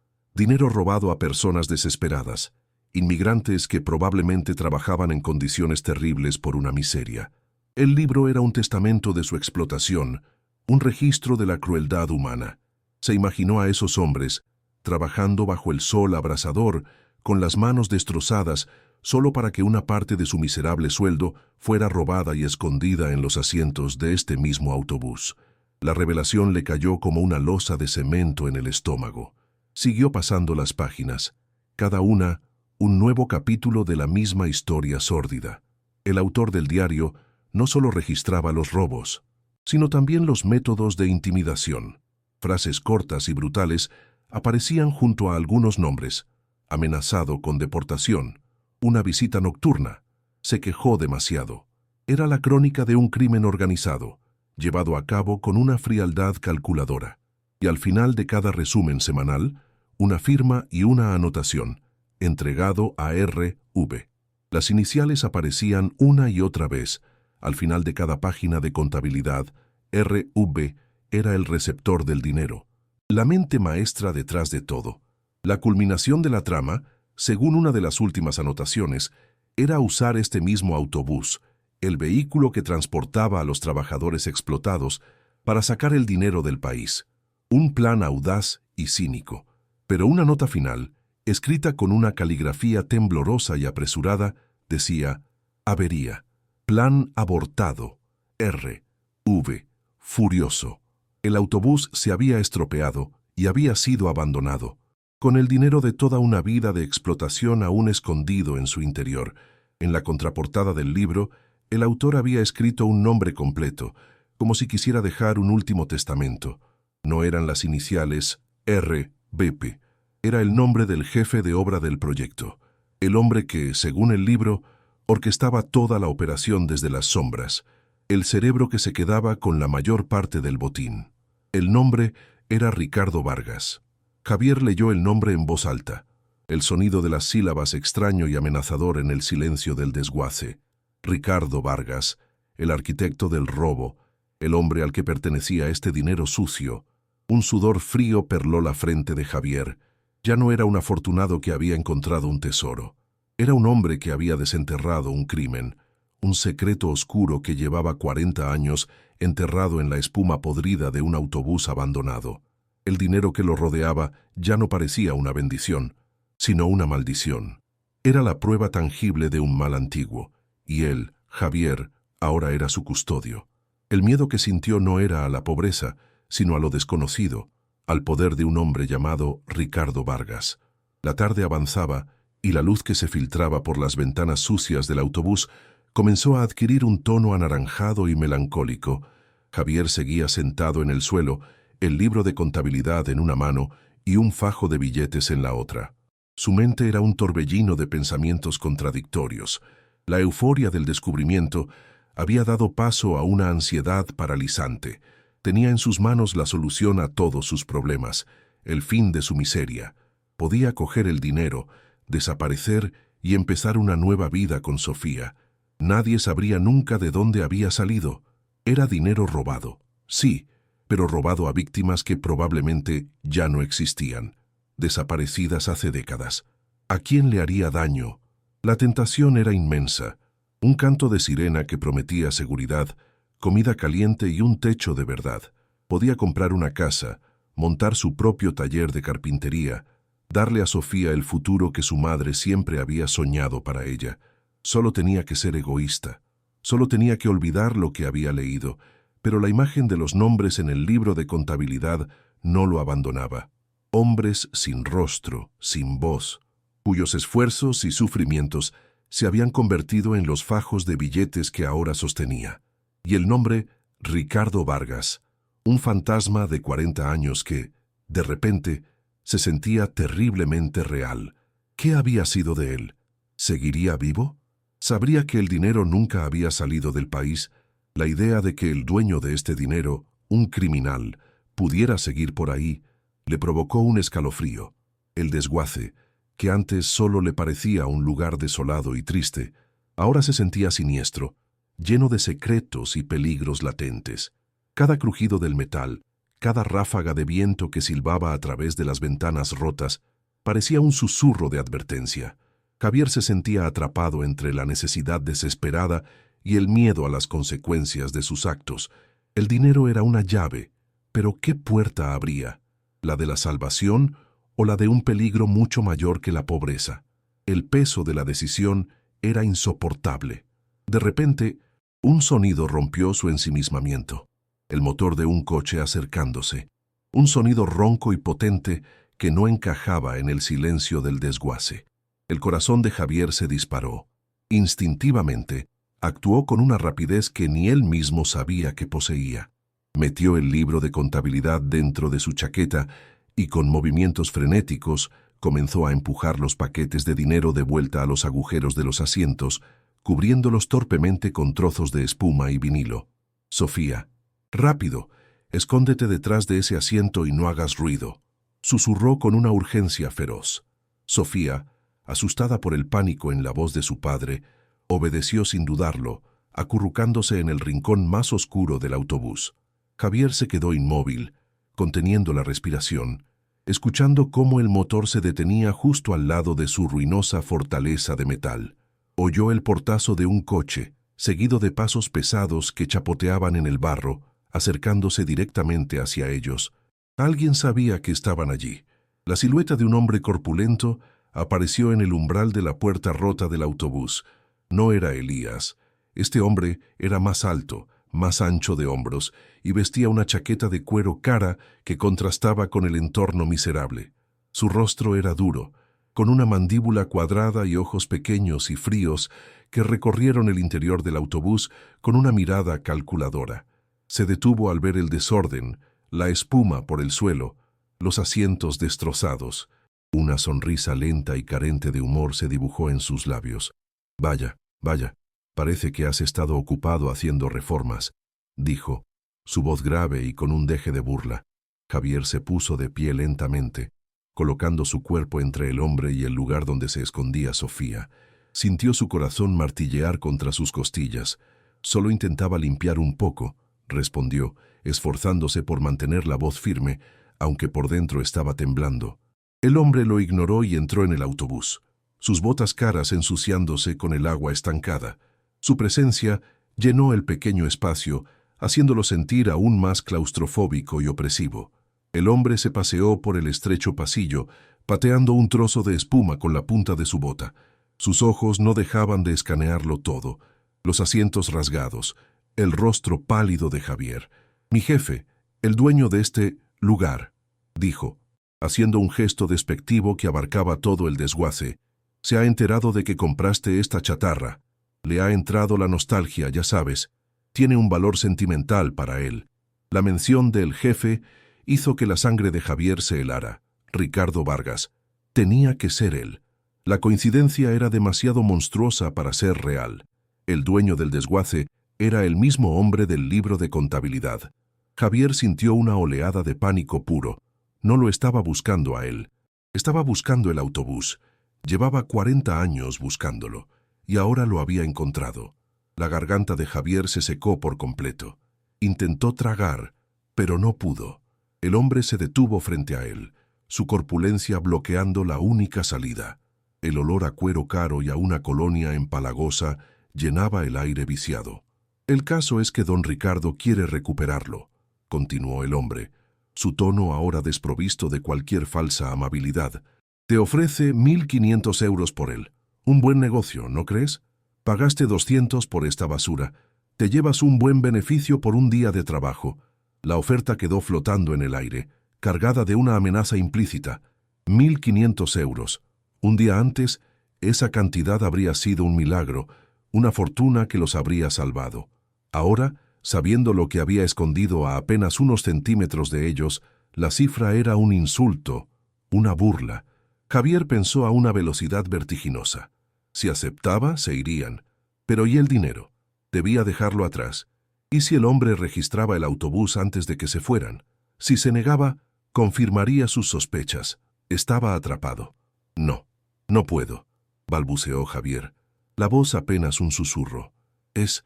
a personas desesperadas, inmigrantes que probablemente trabajaban en condiciones terribles por una miseria. El libro era un testamento de su explotación, un registro de la crueldad humana. Se imaginó a esos hombres, trabajando bajo el sol abrasador, con las manos destrozadas, solo para que una parte de su miserable sueldo fuera robada y escondida en los asientos de este mismo autobús. La revelación le cayó como una losa de cemento en el estómago. Siguió pasando las páginas, cada una un nuevo capítulo de la misma historia sórdida. El autor del diario no solo registraba los robos, sino también los métodos de intimidación. Frases cortas y brutales aparecían junto a algunos nombres. Amenazado con deportación, una visita nocturna, se quejó demasiado. Era la crónica de un crimen organizado, llevado a cabo con una frialdad calculadora. Y al final de cada resumen semanal, una firma y una anotación, entregado a R.V. Las iniciales aparecían una y otra vez. Al final de cada página de contabilidad, R.V. era el receptor del dinero, la mente maestra detrás de todo. La culminación de la trama, según una de las últimas anotaciones, era usar este mismo autobús, el vehículo que transportaba a los trabajadores explotados, para sacar el dinero del país. Un plan audaz y cínico, pero una nota final, escrita con una caligrafía temblorosa y apresurada, decía: avería, plan abortado, R.V. furioso. El autobús se había estropeado y había sido abandonado, con el dinero de toda una vida de explotación aún escondido en su interior. En la contraportada del libro, el autor había escrito un nombre completo, como si quisiera dejar un último testamento. No eran las iniciales R.V.P., era el nombre del jefe de obra del proyecto, el hombre que, según el libro, orquestaba toda la operación desde las sombras, el cerebro que se quedaba con la mayor parte del botín. El nombre era Ricardo Vargas. Javier leyó el nombre en voz alta, el sonido de las sílabas extraño y amenazador en el silencio del desguace. Ricardo Vargas, el arquitecto del robo, el hombre al que pertenecía este dinero sucio. Un sudor frío perló la frente de Javier. Ya no era un afortunado que había encontrado un tesoro. Era un hombre que había desenterrado un crimen, un secreto oscuro que llevaba 40 años enterrado en la espuma podrida de un autobús abandonado. El dinero que lo rodeaba ya no parecía una bendición, sino una maldición. Era la prueba tangible de un mal antiguo, y él, Javier, ahora era su custodio. El miedo que sintió no era a la pobreza, sino a lo desconocido, al poder de un hombre llamado Ricardo Vargas. La tarde avanzaba, y la luz que se filtraba por las ventanas sucias del autobús comenzó a adquirir un tono anaranjado y melancólico. Javier seguía sentado en el suelo, el libro de contabilidad en una mano y un fajo de billetes en la otra. Su mente era un torbellino de pensamientos contradictorios. La euforia del descubrimiento había dado paso a una ansiedad paralizante. Tenía en sus manos la solución a todos sus problemas, el fin de su miseria. Podía coger el dinero, desaparecer y empezar una nueva vida con Sofía. Nadie sabría nunca de dónde había salido. Era dinero robado, sí, pero robado a víctimas que probablemente ya no existían, desaparecidas hace décadas. ¿A quién le haría daño? La tentación era inmensa. Un canto de sirena que prometía seguridad, comida caliente y un techo de verdad. Podía comprar una casa, montar su propio taller de carpintería, darle a Sofía el futuro que su madre siempre había soñado para ella. Solo tenía que ser egoísta. Solo tenía que olvidar lo que había leído, pero la imagen de los nombres en el libro de contabilidad no lo abandonaba. Hombres sin rostro, sin voz, cuyos esfuerzos y sufrimientos se habían convertido en los fajos de billetes que ahora sostenía. Y el nombre Ricardo Vargas, un fantasma de 40 años que, de repente, se sentía terriblemente real. ¿Qué había sido de él? ¿Seguiría vivo? Sabría que el dinero nunca había salido del país. La idea de que el dueño de este dinero, un criminal, pudiera seguir por ahí, le provocó un escalofrío. El desguace, que antes solo le parecía un lugar desolado y triste, ahora se sentía siniestro, lleno de secretos y peligros latentes. Cada crujido del metal, cada ráfaga de viento que silbaba a través de las ventanas rotas, parecía un susurro de advertencia. Javier se sentía atrapado entre la necesidad desesperada y el miedo a las consecuencias de sus actos. El dinero era una llave, pero ¿qué puerta abría? ¿La de la salvación o la de un peligro mucho mayor que la pobreza? El peso de la decisión era insoportable. De repente, un sonido rompió su ensimismamiento. El motor de un coche acercándose. Un sonido ronco y potente que no encajaba en el silencio del desguace. El corazón de Javier se disparó. Instintivamente, actuó con una rapidez que ni él mismo sabía que poseía. Metió el libro de contabilidad dentro de su chaqueta y con movimientos frenéticos comenzó a empujar los paquetes de dinero de vuelta a los agujeros de los asientos, cubriéndolos torpemente con trozos de espuma y vinilo. «Sofía, rápido, escóndete detrás de ese asiento y no hagas ruido», susurró con una urgencia feroz. Sofía, asustada por el pánico en la voz de su padre, obedeció sin dudarlo, acurrucándose en el rincón más oscuro del autobús. Javier se quedó inmóvil, conteniendo la respiración, escuchando cómo el motor se detenía justo al lado de su ruinosa fortaleza de metal. Oyó el portazo de un coche, seguido de pasos pesados que chapoteaban en el barro, acercándose directamente hacia ellos. Alguien sabía que estaban allí. La silueta de un hombre corpulento apareció en el umbral de la puerta rota del autobús. No era Elías. Este hombre era más alto, más ancho de hombros, y vestía una chaqueta de cuero cara que contrastaba con el entorno miserable. Su rostro era duro, con una mandíbula cuadrada y ojos pequeños y fríos que recorrieron el interior del autobús con una mirada calculadora. Se detuvo al ver el desorden, la espuma por el suelo, los asientos destrozados. Una sonrisa lenta y carente de humor se dibujó en sus labios. «Vaya, vaya, parece que has estado ocupado haciendo reformas», dijo, su voz grave y con un deje de burla. Javier se puso de pie lentamente, colocando su cuerpo entre el hombre y el lugar donde se escondía Sofía. Sintió su corazón martillear contra sus costillas. «Solo intentaba limpiar un poco», respondió, esforzándose por mantener la voz firme, aunque por dentro estaba temblando. El hombre lo ignoró y entró en el autobús, sus botas caras ensuciándose con el agua estancada. Su presencia llenó el pequeño espacio, haciéndolo sentir aún más claustrofóbico y opresivo. El hombre se paseó por el estrecho pasillo, pateando un trozo de espuma con la punta de su bota. Sus ojos no dejaban de escanearlo todo, los asientos rasgados, el rostro pálido de Javier. «Mi jefe, el dueño de este lugar», dijo, haciendo un gesto despectivo que abarcaba todo el desguace, «se ha enterado de que compraste esta chatarra. Le ha entrado la nostalgia, ya sabes. Tiene un valor sentimental para él». La mención del jefe hizo que la sangre de Javier se helara. Ricardo Vargas. Tenía que ser él. La coincidencia era demasiado monstruosa para ser real. El dueño del desguace era el mismo hombre del libro de contabilidad. Javier sintió una oleada de pánico puro. No lo estaba buscando a él. Estaba buscando el autobús. Llevaba 40 años buscándolo, y ahora lo había encontrado. La garganta de Javier se secó por completo. Intentó tragar, pero no pudo. El hombre se detuvo frente a él, su corpulencia bloqueando la única salida. El olor a cuero caro y a una colonia empalagosa llenaba el aire viciado. «El caso es que don Ricardo quiere recuperarlo», continuó el hombre, su tono ahora desprovisto de cualquier falsa amabilidad. «Te ofrece 1.500 euros por él. Un buen negocio, ¿no crees? Pagaste 200 por esta basura. Te llevas un buen beneficio por un día de trabajo». La oferta quedó flotando en el aire, cargada de una amenaza implícita. 1.500 euros. Un día antes, esa cantidad habría sido un milagro, una fortuna que los habría salvado. Ahora, sabiendo lo que había escondido a apenas unos centímetros de ellos, la cifra era un insulto, una burla. Javier pensó a una velocidad vertiginosa. Si aceptaba, se irían. Pero ¿y el dinero? Debía dejarlo atrás. ¿Y si el hombre registraba el autobús antes de que se fueran? Si se negaba, confirmaría sus sospechas. Estaba atrapado. «No, no puedo», balbuceó Javier. La voz apenas un susurro. Es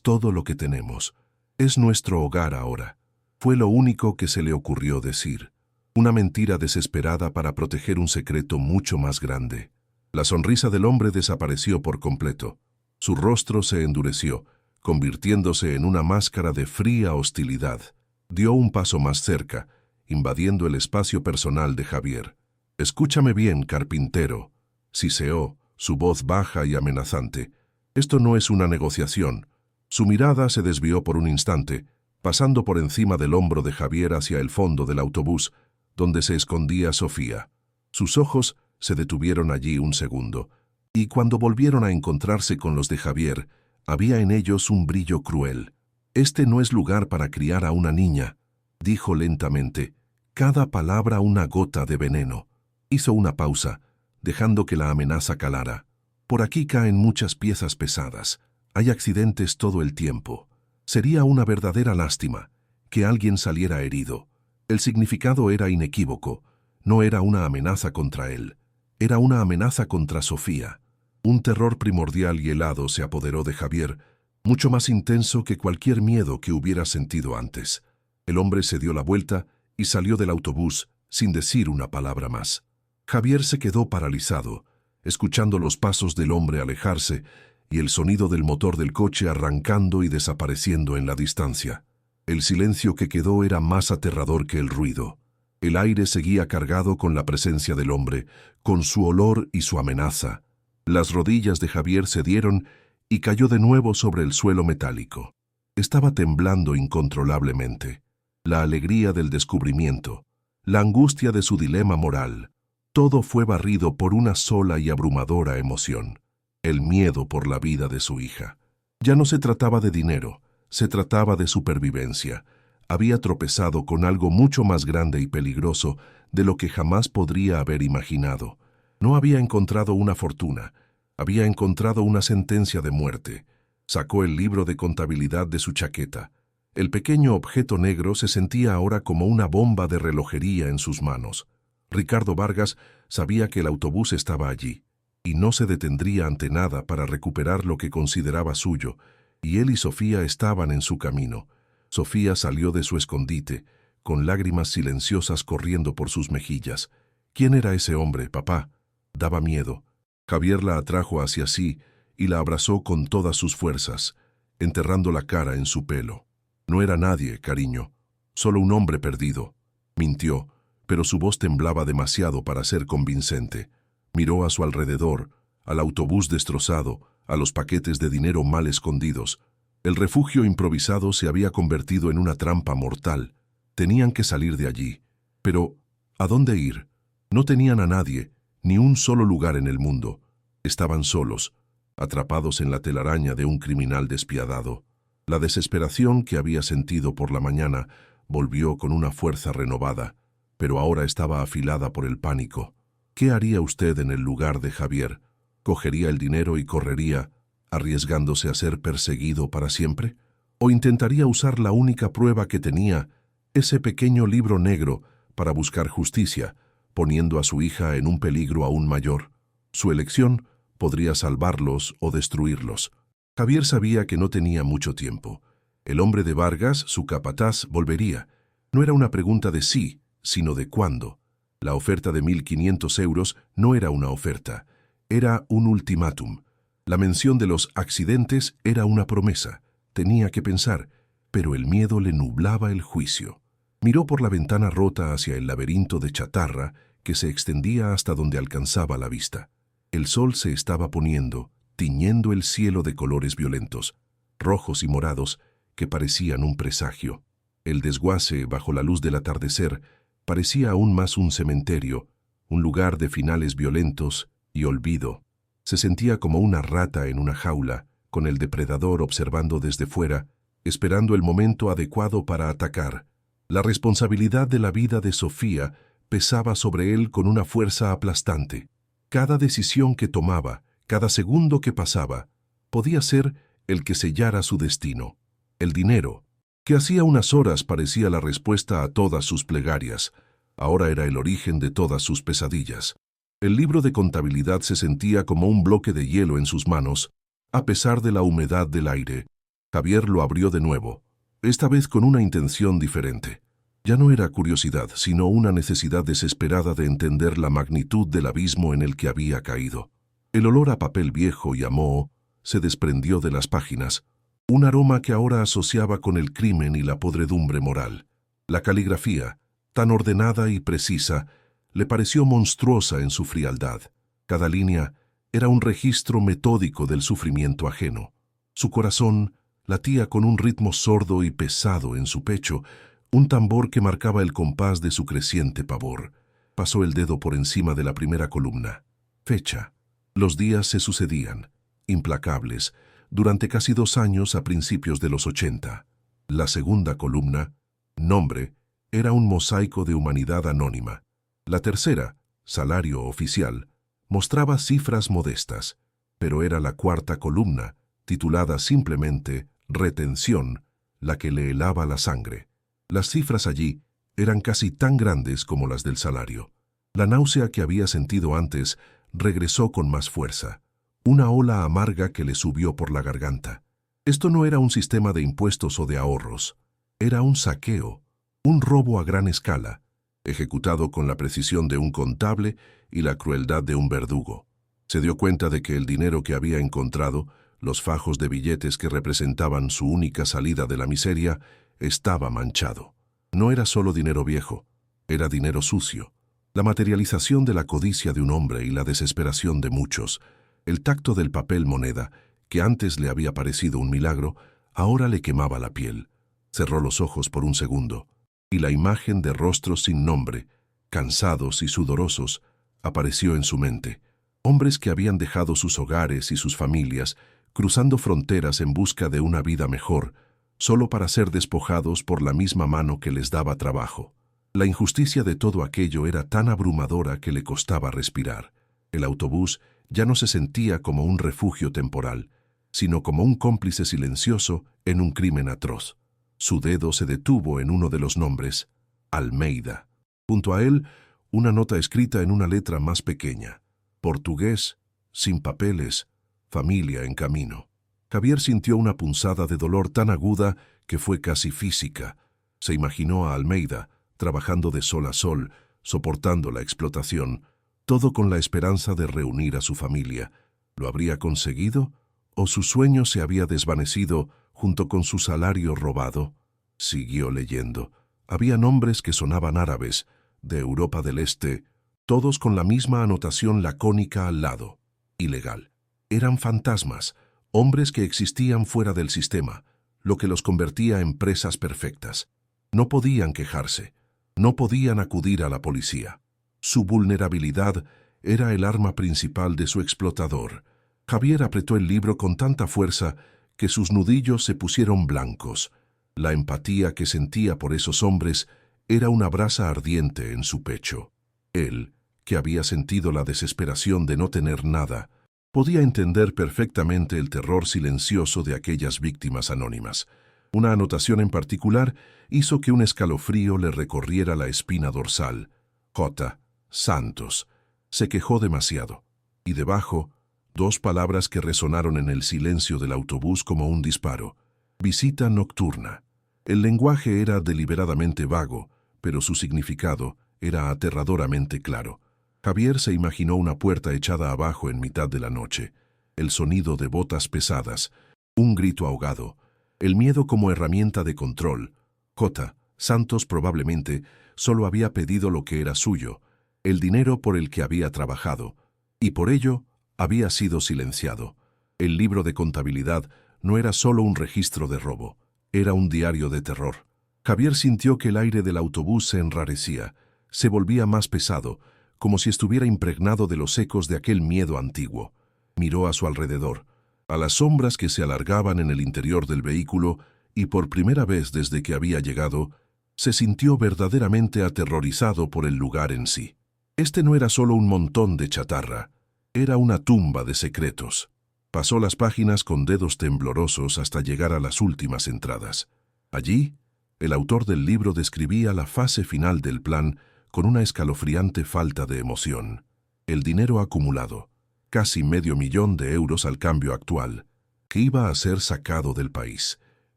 todo lo que tenemos. Es nuestro hogar ahora». Fue lo único que se le ocurrió decir. Una mentira desesperada para proteger un secreto mucho más grande. La sonrisa del hombre desapareció por completo. Su rostro se endureció, convirtiéndose en una máscara de fría hostilidad. Dio un paso más cerca, invadiendo el espacio personal de Javier. «Escúchame bien, carpintero», siseó, su voz baja y amenazante. «Esto no es una negociación». Su mirada se desvió por un instante, pasando por encima del hombro de Javier hacia el fondo del autobús, donde se escondía Sofía. Sus ojos se detuvieron allí un segundo, y cuando volvieron a encontrarse con los de Javier, había en ellos un brillo cruel. «Este no es lugar para criar a una niña», dijo lentamente, cada palabra una gota de veneno. Hizo una pausa, dejando que la amenaza calara. «Por aquí caen muchas piezas pesadas. Hay accidentes todo el tiempo. Sería una verdadera lástima que alguien saliera herido». El significado era inequívoco. No era una amenaza contra él. Era una amenaza contra Sofía. Un terror primordial y helado se apoderó de Javier, mucho más intenso que cualquier miedo que hubiera sentido antes. El hombre se dio la vuelta y salió del autobús sin decir una palabra más. Javier se quedó paralizado, escuchando los pasos del hombre alejarse y el sonido del motor del coche arrancando y desapareciendo en la distancia. El silencio que quedó era más aterrador que el ruido. El aire seguía cargado con la presencia del hombre, con su olor y su amenaza. Las rodillas de Javier cedieron y cayó de nuevo sobre el suelo metálico. Estaba temblando incontrolablemente. La alegría del descubrimiento, la angustia de su dilema moral, todo fue barrido por una sola y abrumadora emoción: el miedo por la vida de su hija. Ya no se trataba de dinero, se trataba de supervivencia. Había tropezado con algo mucho más grande y peligroso de lo que jamás podría haber imaginado. No había encontrado una fortuna, había encontrado una sentencia de muerte. Sacó el libro de contabilidad de su chaqueta. El pequeño objeto negro se sentía ahora como una bomba de relojería en sus manos. Ricardo Vargas sabía que el autobús estaba allí, y no se detendría ante nada para recuperar lo que consideraba suyo, y él y Sofía estaban en su camino. Sofía salió de su escondite, con lágrimas silenciosas corriendo por sus mejillas. ¿Quién era ese hombre, papá? Daba miedo. Javier la atrajo hacia sí y la abrazó con todas sus fuerzas, enterrando la cara en su pelo. No era nadie, cariño, solo un hombre perdido. Mintió, pero su voz temblaba demasiado para ser convincente. Miró a su alrededor, al autobús destrozado, a los paquetes de dinero mal escondidos. El refugio improvisado se había convertido en una trampa mortal. Tenían que salir de allí. Pero, ¿a dónde ir? No tenían a nadie, ni un solo lugar en el mundo. Estaban solos, atrapados en la telaraña de un criminal despiadado. La desesperación que había sentido por la mañana volvió con una fuerza renovada, pero ahora estaba afilada por el pánico. ¿Qué haría usted en el lugar de Javier? ¿Cogería el dinero y correría, arriesgándose a ser perseguido para siempre? ¿O intentaría usar la única prueba que tenía, ese pequeño libro negro, para buscar justicia, poniendo a su hija en un peligro aún mayor? Su elección podría salvarlos o destruirlos. Javier sabía que no tenía mucho tiempo. El hombre de Vargas, su capataz, volvería. No era una pregunta de sí, sino de cuándo. La oferta de 1.500 euros no era una oferta, era un ultimátum. La mención de los accidentes era una promesa. Tenía que pensar, pero el miedo le nublaba el juicio. Miró por la ventana rota hacia el laberinto de chatarra que se extendía hasta donde alcanzaba la vista. El sol se estaba poniendo, tiñendo el cielo de colores violentos, rojos y morados, que parecían un presagio. El desguace, bajo la luz del atardecer, parecía aún más un cementerio, un lugar de finales violentos y olvido. Se sentía como una rata en una jaula, con el depredador observando desde fuera, esperando el momento adecuado para atacar. La responsabilidad de la vida de Sofía pesaba sobre él con una fuerza aplastante. Cada decisión que tomaba, cada segundo que pasaba, podía ser el que sellara su destino. El dinero, que hacía unas horas parecía la respuesta a todas sus plegarias, ahora era el origen de todas sus pesadillas. El libro de contabilidad se sentía como un bloque de hielo en sus manos, a pesar de la humedad del aire. Javier lo abrió de nuevo, esta vez con una intención diferente. Ya no era curiosidad, sino una necesidad desesperada de entender la magnitud del abismo en el que había caído. El olor a papel viejo y a moho se desprendió de las páginas, un aroma que ahora asociaba con el crimen y la podredumbre moral. La caligrafía, tan ordenada y precisa, le pareció monstruosa en su frialdad. Cada línea era un registro metódico del sufrimiento ajeno. Su corazón latía con un ritmo sordo y pesado en su pecho, un tambor que marcaba el compás de su creciente pavor. Pasó el dedo por encima de la primera columna. Fecha. Los días se sucedían, implacables, durante casi 2 años a principios de los 80. La segunda columna, nombre, era un mosaico de humanidad anónima. La tercera, salario oficial, mostraba cifras modestas, pero era la cuarta columna, titulada simplemente retención, la que le helaba la sangre. Las cifras allí eran casi tan grandes como las del salario. La náusea que había sentido antes regresó con más fuerza, una ola amarga que le subió por la garganta. Esto no era un sistema de impuestos o de ahorros, era un saqueo, un robo a gran escala, ejecutado con la precisión de un contable y la crueldad de un verdugo. Se dio cuenta de que el dinero que había encontrado, los fajos de billetes que representaban su única salida de la miseria, estaba manchado. No era solo dinero viejo, era dinero sucio. La materialización de la codicia de un hombre y la desesperación de muchos, el tacto del papel moneda, que antes le había parecido un milagro, ahora le quemaba la piel. Cerró los ojos por un segundo, y la imagen de rostros sin nombre, cansados y sudorosos, apareció en su mente. Hombres que habían dejado sus hogares y sus familias, cruzando fronteras en busca de una vida mejor, solo para ser despojados por la misma mano que les daba trabajo. La injusticia de todo aquello era tan abrumadora que le costaba respirar. El autobús ya no se sentía como un refugio temporal, sino como un cómplice silencioso en un crimen atroz. Su dedo se detuvo en uno de los nombres, Almeida. Junto a él, una nota escrita en una letra más pequeña. Portugués, sin papeles, familia en camino. Javier sintió una punzada de dolor tan aguda que fue casi física. Se imaginó a Almeida, trabajando de sol a sol, soportando la explotación, todo con la esperanza de reunir a su familia. ¿Lo habría conseguido? ¿O su sueño se había desvanecido junto con su salario robado? Siguió leyendo. Había nombres que sonaban árabes, de Europa del Este, todos con la misma anotación lacónica al lado. Ilegal. Eran fantasmas, hombres que existían fuera del sistema, lo que los convertía en presas perfectas. No podían quejarse, no podían acudir a la policía. Su vulnerabilidad era el arma principal de su explotador. Javier apretó el libro con tanta fuerza que sus nudillos se pusieron blancos. La empatía que sentía por esos hombres era una brasa ardiente en su pecho. Él, que había sentido la desesperación de no tener nada, podía entender perfectamente el terror silencioso de aquellas víctimas anónimas. Una anotación en particular hizo que un escalofrío le recorriera la espina dorsal. J. Santos. Se quejó demasiado. Y debajo, dos palabras que resonaron en el silencio del autobús como un disparo. Visita nocturna. El lenguaje era deliberadamente vago, pero su significado era aterradoramente claro. Javier se imaginó una puerta echada abajo en mitad de la noche, el sonido de botas pesadas, un grito ahogado, el miedo como herramienta de control. J. Santos probablemente solo había pedido lo que era suyo, el dinero por el que había trabajado, y por ello había sido silenciado. El libro de contabilidad no era solo un registro de robo, era un diario de terror. Javier sintió que el aire del autobús se enrarecía, se volvía más pesado, como si estuviera impregnado de los ecos de aquel miedo antiguo. Miró a su alrededor, a las sombras que se alargaban en el interior del vehículo, y por primera vez desde que había llegado, se sintió verdaderamente aterrorizado por el lugar en sí. Este no era solo un montón de chatarra, era una tumba de secretos. Pasó las páginas con dedos temblorosos hasta llegar a las últimas entradas. Allí, el autor del libro describía la fase final del plan con una escalofriante falta de emoción. El dinero acumulado, casi $500,000 al cambio actual, que iba a ser sacado del país.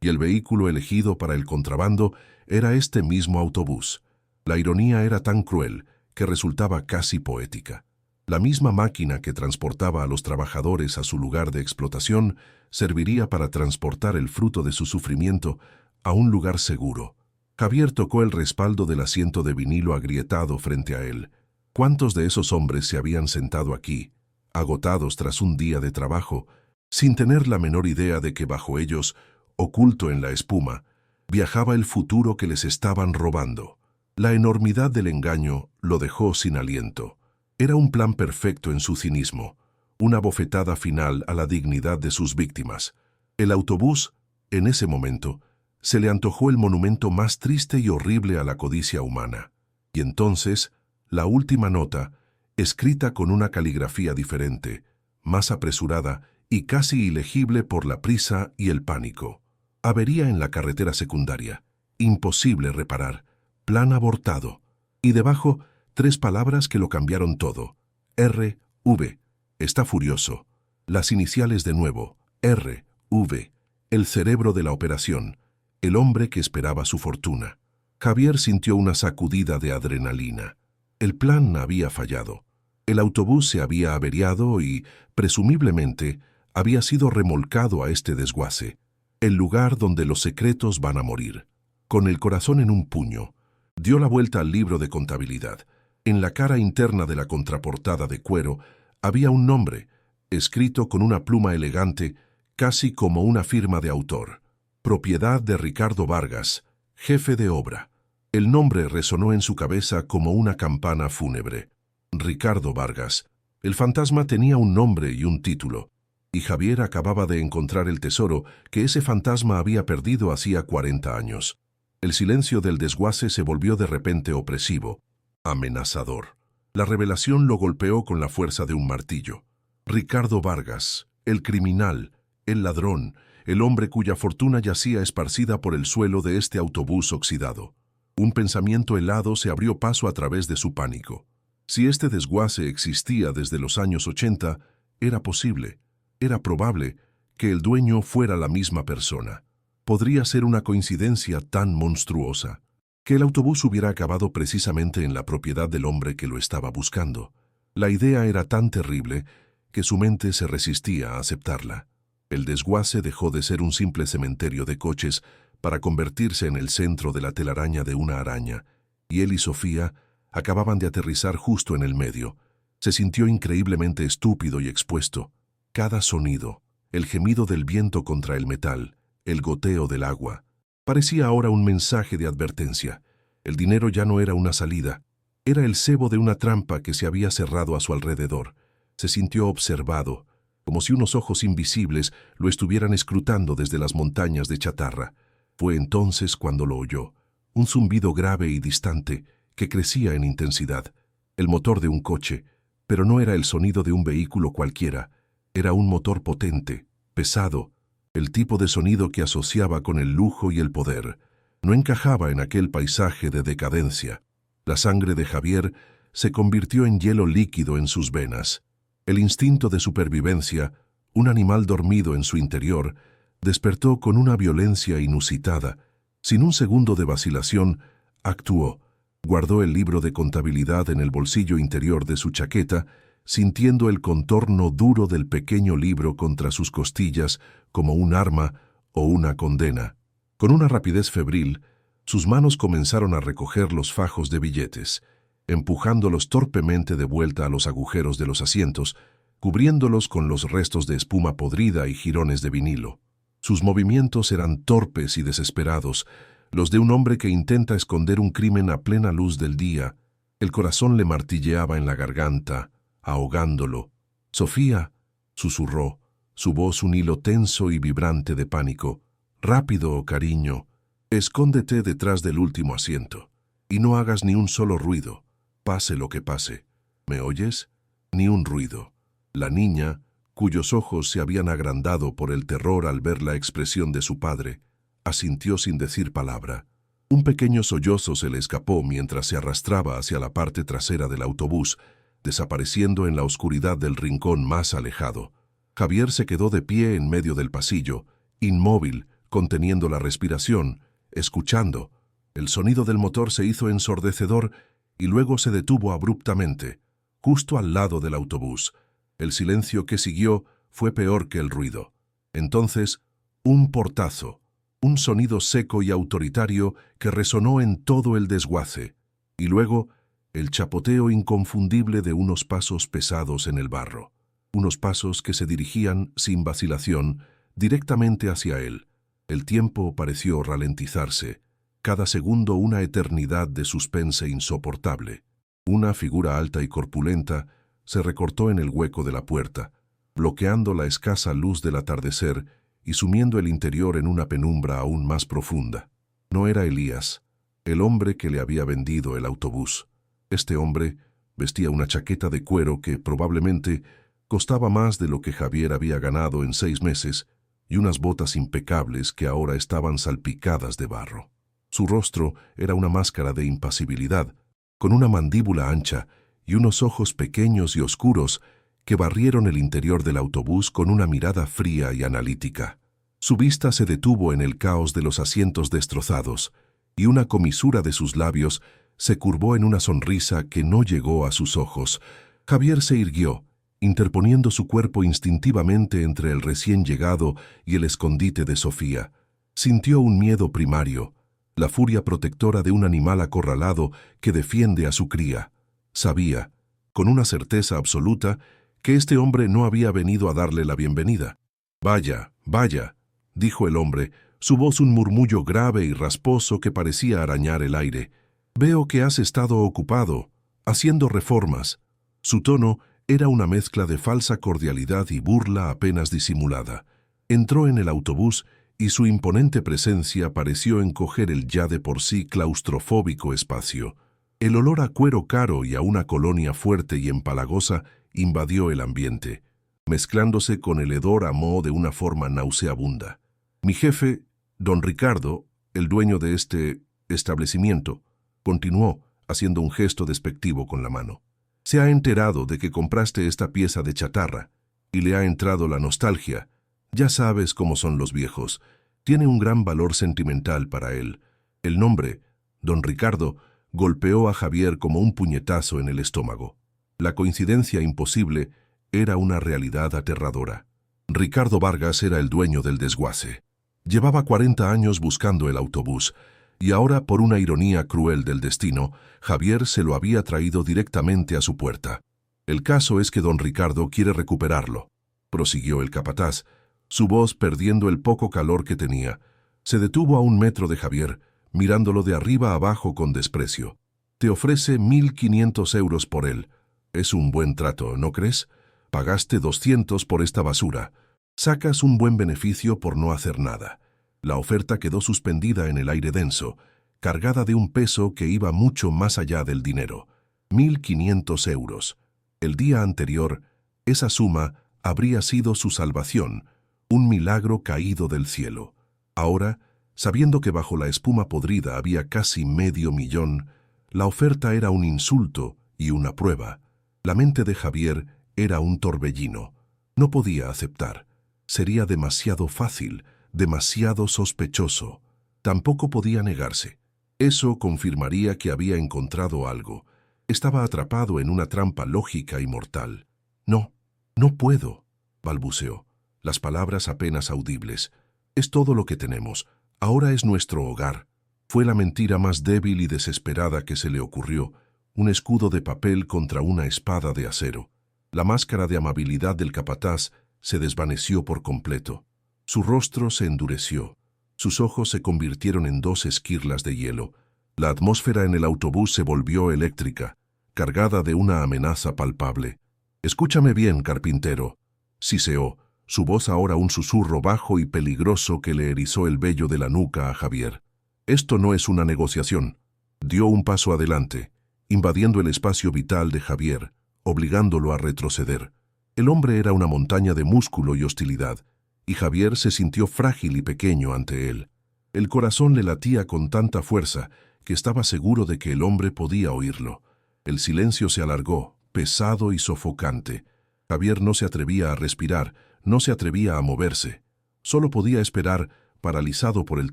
Y el vehículo elegido para el contrabando era este mismo autobús. La ironía era tan cruel que resultaba casi poética. La misma máquina que transportaba a los trabajadores a su lugar de explotación serviría para transportar el fruto de su sufrimiento a un lugar seguro. Javier tocó el respaldo del asiento de vinilo agrietado frente a él. ¿Cuántos de esos hombres se habían sentado aquí, agotados tras un día de trabajo, sin tener la menor idea de que bajo ellos, oculto en la espuma, viajaba el futuro que les estaban robando? La enormidad del engaño lo dejó sin aliento. Era un plan perfecto en su cinismo, una bofetada final a la dignidad de sus víctimas. El autobús, en ese momento, se le antojó el monumento más triste y horrible a la codicia humana. Y entonces, la última nota, escrita con una caligrafía diferente, más apresurada y casi ilegible por la prisa y el pánico. Avería en la carretera secundaria. Imposible reparar. Plan abortado. Y debajo, 3 palabras que lo cambiaron todo. R.V. Está furioso. Las iniciales de nuevo. R.V. El cerebro de la operación. El hombre que esperaba su fortuna. Javier sintió una sacudida de adrenalina. El plan había fallado. El autobús se había averiado y, presumiblemente, había sido remolcado a este desguace, el lugar donde los secretos van a morir. Con el corazón en un puño, dio la vuelta al libro de contabilidad. En la cara interna de la contraportada de cuero había un nombre, escrito con una pluma elegante, casi como una firma de autor. Propiedad de Ricardo Vargas, jefe de obra. El nombre resonó en su cabeza como una campana fúnebre. Ricardo Vargas. El fantasma tenía un nombre y un título, y Javier acababa de encontrar el tesoro que ese fantasma había perdido hacía 40 años. El silencio del desguace se volvió de repente opresivo, amenazador. La revelación lo golpeó con la fuerza de un martillo. Ricardo Vargas, el criminal, el ladrón, el hombre cuya fortuna yacía esparcida por el suelo de este autobús oxidado. Un pensamiento helado se abrió paso a través de su pánico. Si este desguace existía desde los años 80, era posible, era probable, que el dueño fuera la misma persona. Podría ser una coincidencia tan monstruosa, que el autobús hubiera acabado precisamente en la propiedad del hombre que lo estaba buscando. La idea era tan terrible que su mente se resistía a aceptarla. El desguace dejó de ser un simple cementerio de coches para convertirse en el centro de la telaraña de una araña, y él y Sofía acababan de aterrizar justo en el medio. Se sintió increíblemente estúpido y expuesto. Cada sonido, el gemido del viento contra el metal, el goteo del agua, parecía ahora un mensaje de advertencia. El dinero ya no era una salida, era el cebo de una trampa que se había cerrado a su alrededor. Se sintió observado, como si unos ojos invisibles lo estuvieran escrutando desde las montañas de chatarra. Fue entonces cuando lo oyó, un zumbido grave y distante, que crecía en intensidad. El motor de un coche, pero no era el sonido de un vehículo cualquiera. Era un motor potente, pesado, el tipo de sonido que asociaba con el lujo y el poder. No encajaba en aquel paisaje de decadencia. La sangre de Javier se convirtió en hielo líquido en sus venas. El instinto de supervivencia, un animal dormido en su interior, despertó con una violencia inusitada. Sin un segundo de vacilación, actuó. Guardó el libro de contabilidad en el bolsillo interior de su chaqueta, sintiendo el contorno duro del pequeño libro contra sus costillas como un arma o una condena. Con una rapidez febril, sus manos comenzaron a recoger los fajos de billetes, empujándolos torpemente de vuelta a los agujeros de los asientos, cubriéndolos con los restos de espuma podrida y jirones de vinilo. Sus movimientos eran torpes y desesperados, los de un hombre que intenta esconder un crimen a plena luz del día. El corazón le martilleaba en la garganta, ahogándolo. «Sofía», susurró, su voz un hilo tenso y vibrante de pánico. «Rápido, cariño. Escóndete detrás del último asiento. Y no hagas ni un solo ruido, pase lo que pase. ¿Me oyes? Ni un ruido». La niña, cuyos ojos se habían agrandado por el terror al ver la expresión de su padre, asintió sin decir palabra. Un pequeño sollozo se le escapó mientras se arrastraba hacia la parte trasera del autobús, desapareciendo en la oscuridad del rincón más alejado. Javier se quedó de pie en medio del pasillo, inmóvil, conteniendo la respiración, escuchando. El sonido del motor se hizo ensordecedor y luego se detuvo abruptamente, justo al lado del autobús. El silencio que siguió fue peor que el ruido. Entonces, un portazo, un sonido seco y autoritario que resonó en todo el desguace, y luego el chapoteo inconfundible de unos pasos pesados en el barro, unos pasos que se dirigían, sin vacilación, directamente hacia él. El tiempo pareció ralentizarse, cada segundo una eternidad de suspense insoportable. Una figura alta y corpulenta se recortó en el hueco de la puerta, bloqueando la escasa luz del atardecer y sumiendo el interior en una penumbra aún más profunda. No era Elías, el hombre que le había vendido el autobús. Este hombre vestía una chaqueta de cuero que probablemente costaba más de lo que Javier había ganado en 6 meses y unas botas impecables que ahora estaban salpicadas de barro. Su rostro era una máscara de impasibilidad, con una mandíbula ancha y unos ojos pequeños y oscuros que barrieron el interior del autobús con una mirada fría y analítica. Su vista se detuvo en el caos de los asientos destrozados, y una comisura de sus labios se curvó en una sonrisa que no llegó a sus ojos. Javier se irguió, interponiendo su cuerpo instintivamente entre el recién llegado y el escondite de Sofía. Sintió un miedo primario, la furia protectora de un animal acorralado que defiende a su cría. Sabía, con una certeza absoluta, que este hombre no había venido a darle la bienvenida. «Vaya, vaya», dijo el hombre, su voz un murmullo grave y rasposo que parecía arañar el aire. «Veo que has estado ocupado, haciendo reformas». Su tono era una mezcla de falsa cordialidad y burla apenas disimulada. Entró en el autobús y su imponente presencia pareció encoger el ya de por sí claustrofóbico espacio. El olor a cuero caro y a una colonia fuerte y empalagosa invadió el ambiente, mezclándose con el hedor a moho de una forma nauseabunda. «Mi jefe, don Ricardo, el dueño de este establecimiento», continuó, haciendo un gesto despectivo con la mano, «se ha enterado de que compraste esta pieza de chatarra y le ha entrado la nostalgia. Ya sabes cómo son los viejos. Tiene un gran valor sentimental para él». El nombre, don Ricardo, golpeó a Javier como un puñetazo en el estómago. La coincidencia imposible era una realidad aterradora. Ricardo Vargas era el dueño del desguace. Llevaba 40 años buscando el autobús, y ahora, por una ironía cruel del destino, Javier se lo había traído directamente a su puerta. «El caso es que don Ricardo quiere recuperarlo», prosiguió el capataz, su voz perdiendo el poco calor que tenía. Se detuvo a 1 metro de Javier, mirándolo de arriba abajo con desprecio. «Te ofrece 1.500 euros por él. Es un buen trato, ¿no crees? Pagaste 200 por esta basura. Sacas un buen beneficio por no hacer nada». La oferta quedó suspendida en el aire denso, cargada de un peso que iba mucho más allá del dinero. 1.500 euros. El día anterior, esa suma habría sido su salvación, un milagro caído del cielo. Ahora, sabiendo que bajo la espuma podrida había casi $500,000, la oferta era un insulto y una prueba. La mente de Javier era un torbellino. No podía aceptar. Sería demasiado fácil, demasiado sospechoso. Tampoco podía negarse. Eso confirmaría que había encontrado algo. Estaba atrapado en una trampa lógica y mortal. «No, no puedo», balbuceó, las palabras apenas audibles. «Es todo lo que tenemos. Ahora es nuestro hogar». Fue la mentira más débil y desesperada que se le ocurrió, un escudo de papel contra una espada de acero. La máscara de amabilidad del capataz se desvaneció por completo. Su rostro se endureció. Sus ojos se convirtieron en 2 esquirlas de hielo. La atmósfera en el autobús se volvió eléctrica, cargada de una amenaza palpable. «Escúchame bien, carpintero», siseó, su voz ahora un susurro bajo y peligroso que le erizó el vello de la nuca a Javier. «Esto no es una negociación». Dio un paso adelante, invadiendo el espacio vital de Javier, obligándolo a retroceder. El hombre era una montaña de músculo y hostilidad, y Javier se sintió frágil y pequeño ante él. El corazón le latía con tanta fuerza que estaba seguro de que el hombre podía oírlo. El silencio se alargó, pesado y sofocante. Javier no se atrevía a respirar, no se atrevía a moverse. Solo podía esperar, paralizado por el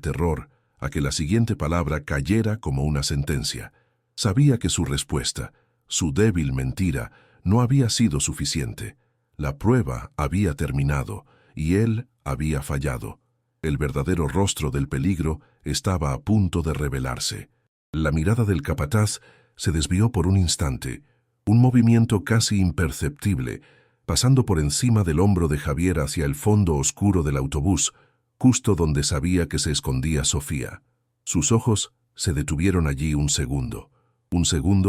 terror, a que la siguiente palabra cayera como una sentencia. Sabía que su respuesta, su débil mentira, no había sido suficiente. La prueba había terminado, y él había fallado. El verdadero rostro del peligro estaba a punto de revelarse. La mirada del capataz se desvió por un instante, un movimiento casi imperceptible, pasando por encima del hombro de Javier hacia el fondo oscuro del autobús, justo donde sabía que se escondía Sofía. Sus ojos se detuvieron allí un segundo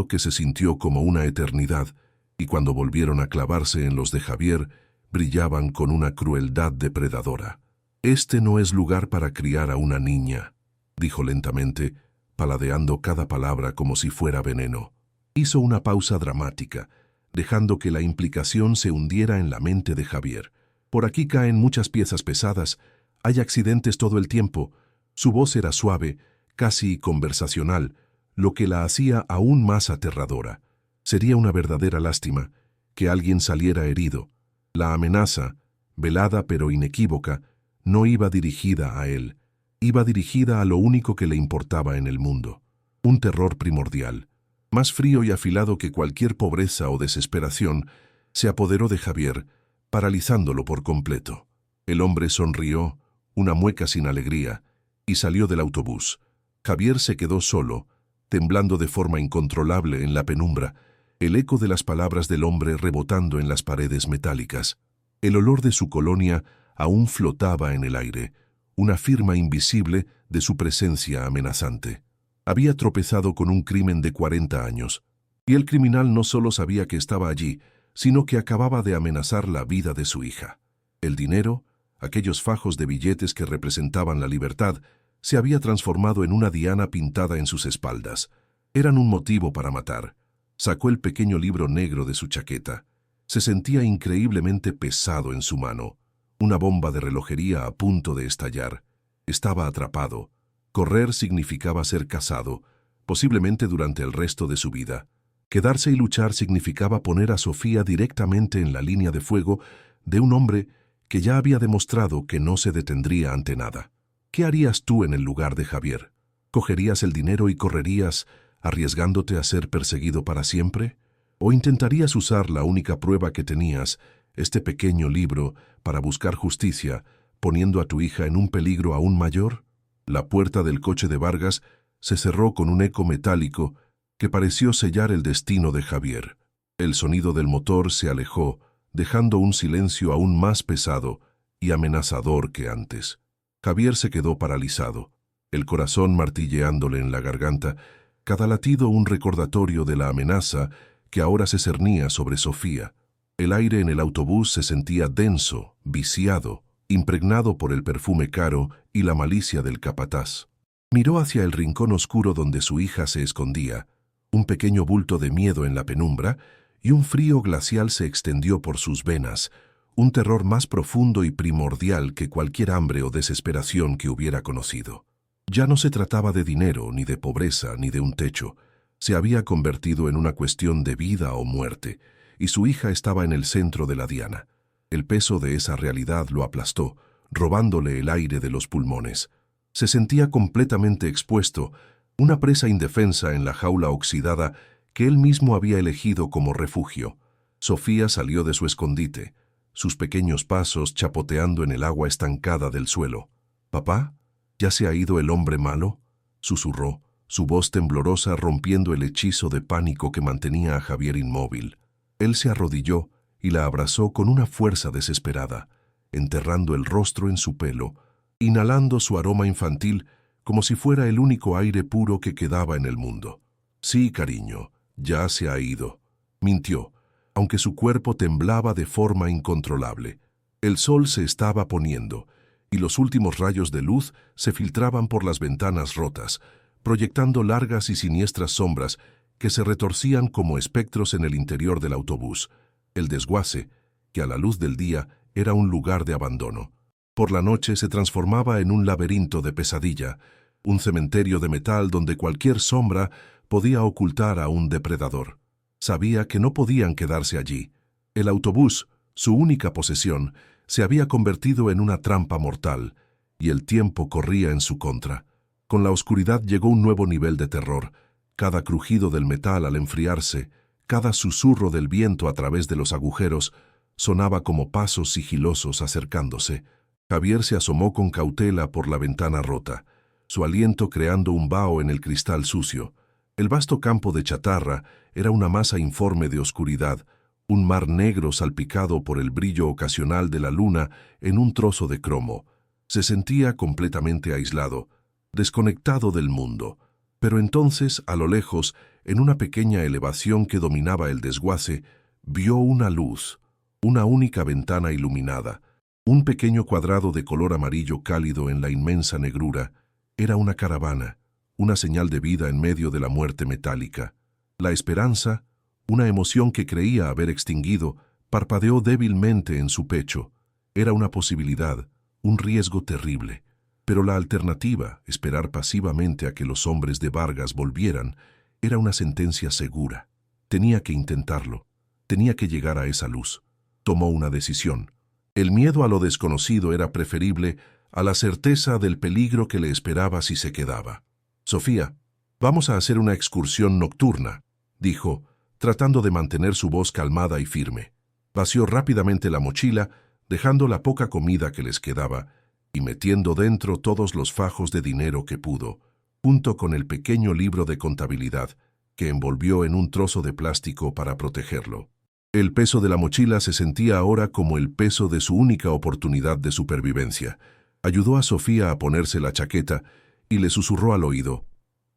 que se sintió como una eternidad, y cuando volvieron a clavarse en los de Javier, brillaban con una crueldad depredadora. «Este no es lugar para criar a una niña», dijo lentamente, paladeando cada palabra como si fuera veneno. Hizo una pausa dramática, dejando que la implicación se hundiera en la mente de Javier. «Por aquí caen muchas piezas pesadas, hay accidentes todo el tiempo». Su voz era suave, casi conversacional, lo que la hacía aún más aterradora. Sería una verdadera lástima que alguien saliera herido. La amenaza, velada pero inequívoca, no iba dirigida a él, iba dirigida a lo único que le importaba en el mundo. Un terror primordial, más frío y afilado que cualquier pobreza o desesperación, se apoderó de Javier, paralizándolo por completo. El hombre sonrió, una mueca sin alegría, y salió del autobús. Javier se quedó solo, temblando de forma incontrolable en la penumbra, el eco de las palabras del hombre rebotando en las paredes metálicas. El olor de su colonia aún flotaba en el aire, una firma invisible de su presencia amenazante. Había tropezado con un crimen de 40 años, y el criminal no solo sabía que estaba allí, sino que acababa de amenazar la vida de su hija. El dinero, aquellos fajos de billetes que representaban la libertad, se había transformado en una diana pintada en sus espaldas. Eran un motivo para matar. Sacó el pequeño libro negro de su chaqueta. Se sentía increíblemente pesado en su mano. Una bomba de relojería a punto de estallar. Estaba atrapado. Correr significaba ser casado, posiblemente durante el resto de su vida. Quedarse y luchar significaba poner a Sofía directamente en la línea de fuego de un hombre que ya había demostrado que no se detendría ante nada. ¿Qué harías tú en el lugar de Javier? ¿Cogerías el dinero y correrías, arriesgándote a ser perseguido para siempre? ¿O intentarías usar la única prueba que tenías, este pequeño libro, para buscar justicia, poniendo a tu hija en un peligro aún mayor? La puerta del coche de Vargas se cerró con un eco metálico que pareció sellar el destino de Javier. El sonido del motor se alejó, dejando un silencio aún más pesado y amenazador que antes. Javier se quedó paralizado, el corazón martilleándole en la garganta, cada latido un recordatorio de la amenaza que ahora se cernía sobre Sofía. El aire en el autobús se sentía denso, viciado, impregnado por el perfume caro y la malicia del capataz. Miró hacia el rincón oscuro donde su hija se escondía, un pequeño bulto de miedo en la penumbra, y un frío glacial se extendió por sus venas, un terror más profundo y primordial que cualquier hambre o desesperación que hubiera conocido. Ya no se trataba de dinero, ni de pobreza, ni de un techo. Se había convertido en una cuestión de vida o muerte, y su hija estaba en el centro de la diana. El peso de esa realidad lo aplastó, robándole el aire de los pulmones. Se sentía completamente expuesto, una presa indefensa en la jaula oxidada que él mismo había elegido como refugio. Sofía salió de su escondite, sus pequeños pasos chapoteando en el agua estancada del suelo. «¿Papá? ¿Ya se ha ido el hombre malo?», susurró, su voz temblorosa rompiendo el hechizo de pánico que mantenía a Javier inmóvil. Él se arrodilló y la abrazó con una fuerza desesperada, enterrando el rostro en su pelo, inhalando su aroma infantil como si fuera el único aire puro que quedaba en el mundo. «Sí, cariño, ya se ha ido», mintió, aunque su cuerpo temblaba de forma incontrolable. El sol se estaba poniendo, y los últimos rayos de luz se filtraban por las ventanas rotas, proyectando largas y siniestras sombras que se retorcían como espectros en el interior del autobús. El desguace, que a la luz del día era un lugar de abandono, por la noche se transformaba en un laberinto de pesadilla, un cementerio de metal donde cualquier sombra podía ocultar a un depredador. Sabía que no podían quedarse allí. El autobús, su única posesión, se había convertido en una trampa mortal, y el tiempo corría en su contra. Con la oscuridad llegó un nuevo nivel de terror. Cada crujido del metal al enfriarse, cada susurro del viento a través de los agujeros, sonaba como pasos sigilosos acercándose. Javier se asomó con cautela por la ventana rota, su aliento creando un vaho en el cristal sucio. El vasto campo de chatarra era una masa informe de oscuridad, un mar negro salpicado por el brillo ocasional de la luna en un trozo de cromo. Se sentía completamente aislado, desconectado del mundo. Pero entonces, a lo lejos, en una pequeña elevación que dominaba el desguace, vio una luz, una única ventana iluminada. Un pequeño cuadrado de color amarillo cálido en la inmensa negrura era una caravana, una señal de vida en medio de la muerte metálica. La esperanza, una emoción que creía haber extinguido, parpadeó débilmente en su pecho. Era una posibilidad, un riesgo terrible. Pero la alternativa, esperar pasivamente a que los hombres de Vargas volvieran, era una sentencia segura. Tenía que intentarlo. Tenía que llegar a esa luz. Tomó una decisión. El miedo a lo desconocido era preferible a la certeza del peligro que le esperaba si se quedaba. «Sofía, vamos a hacer una excursión nocturna», dijo, tratando de mantener su voz calmada y firme. Vació rápidamente la mochila, dejando la poca comida que les quedaba, y metiendo dentro todos los fajos de dinero que pudo, junto con el pequeño libro de contabilidad, que envolvió en un trozo de plástico para protegerlo. El peso de la mochila se sentía ahora como el peso de su única oportunidad de supervivencia. Ayudó a Sofía a ponerse la chaqueta y le susurró al oído: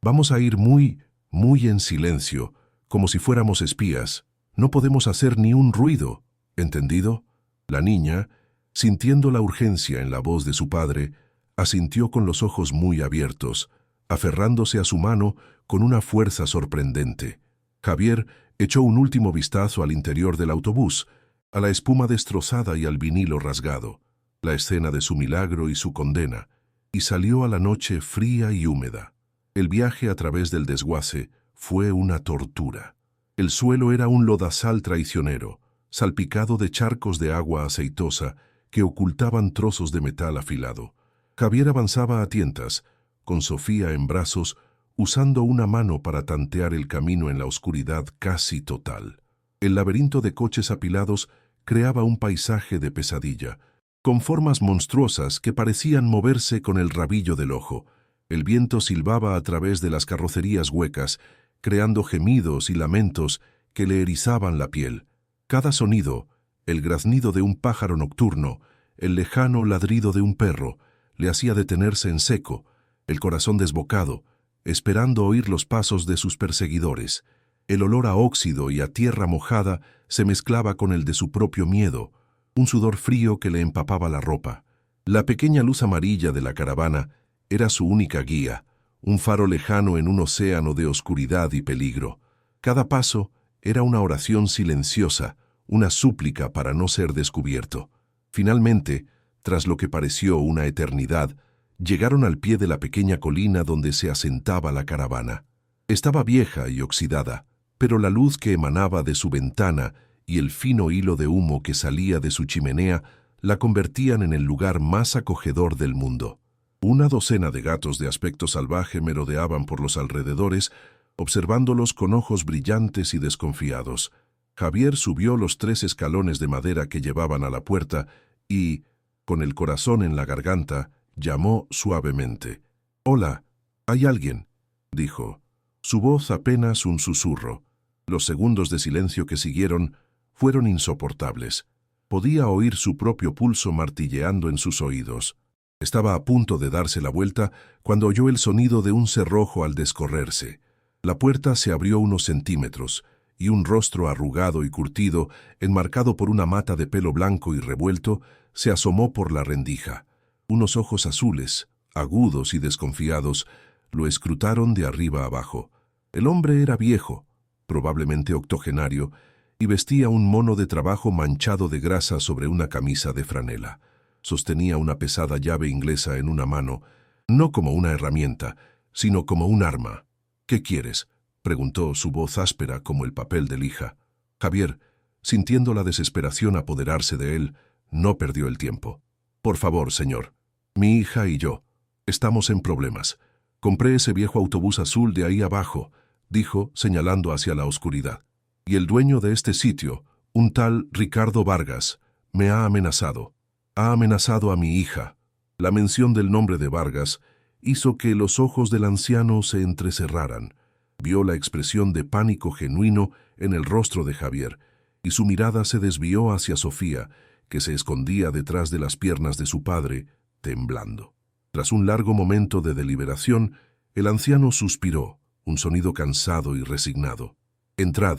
«Vamos a ir muy en silencio, como si fuéramos espías. No podemos hacer ni un ruido, ¿entendido?». La niña, sintiendo la urgencia en la voz de su padre, asintió con los ojos muy abiertos, aferrándose a su mano con una fuerza sorprendente. Javier echó un último vistazo al interior del autobús, a la espuma destrozada y al vinilo rasgado, la escena de su milagro y su condena, y salió a la noche fría y húmeda. El viaje a través del desguace fue una tortura. El suelo era un lodazal traicionero, salpicado de charcos de agua aceitosa que ocultaban trozos de metal afilado. Javier avanzaba a tientas, con Sofía en brazos, usando una mano para tantear el camino en la oscuridad casi total. El laberinto de coches apilados creaba un paisaje de pesadilla, con formas monstruosas que parecían moverse con el rabillo del ojo. El viento silbaba a través de las carrocerías huecas, creando gemidos y lamentos que le erizaban la piel. Cada sonido, el graznido de un pájaro nocturno, el lejano ladrido de un perro, le hacía detenerse en seco, el corazón desbocado, esperando oír los pasos de sus perseguidores. El olor a óxido y a tierra mojada se mezclaba con el de su propio miedo, un sudor frío que le empapaba la ropa. La pequeña luz amarilla de la caravana era su única guía, un faro lejano en un océano de oscuridad y peligro. Cada paso era una oración silenciosa, una súplica para no ser descubierto. Finalmente, tras lo que pareció una eternidad, llegaron al pie de la pequeña colina donde se asentaba la caravana. Estaba vieja y oxidada, pero la luz que emanaba de su ventana y el fino hilo de humo que salía de su chimenea la convertían en el lugar más acogedor del mundo. Una docena de gatos de aspecto salvaje merodeaban por los alrededores, observándolos con ojos brillantes y desconfiados. Javier subió los 3 escalones de madera que llevaban a la puerta y, con el corazón en la garganta, llamó suavemente. «Hola, ¿hay alguien?», dijo. Su voz apenas un susurro. Los segundos de silencio que siguieron fueron insoportables. Podía oír su propio pulso martilleando en sus oídos. Estaba a punto de darse la vuelta cuando oyó el sonido de un cerrojo al descorrerse. La puerta se abrió unos centímetros, y un rostro arrugado y curtido, enmarcado por una mata de pelo blanco y revuelto, se asomó por la rendija. Unos ojos azules, agudos y desconfiados, lo escrutaron de arriba abajo. El hombre era viejo, probablemente octogenario, y vestía un mono de trabajo manchado de grasa sobre una camisa de franela. Sostenía una pesada llave inglesa en una mano, no como una herramienta, sino como un arma. «¿Qué quieres?», preguntó, su voz áspera como el papel de lija. Javier, sintiendo la desesperación apoderarse de él, no perdió el tiempo. «Por favor, señor, mi hija y yo estamos en problemas. Compré ese viejo autobús azul de ahí abajo», dijo, señalando hacia la oscuridad. «Y el dueño de este sitio, un tal Ricardo Vargas, me ha amenazado. Ha amenazado a mi hija». La mención del nombre de Vargas hizo que los ojos del anciano se entrecerraran. Vio la expresión de pánico genuino en el rostro de Javier, y su mirada se desvió hacia Sofía, que se escondía detrás de las piernas de su padre, temblando. Tras un largo momento de deliberación, el anciano suspiró, un sonido cansado y resignado. «Entrad,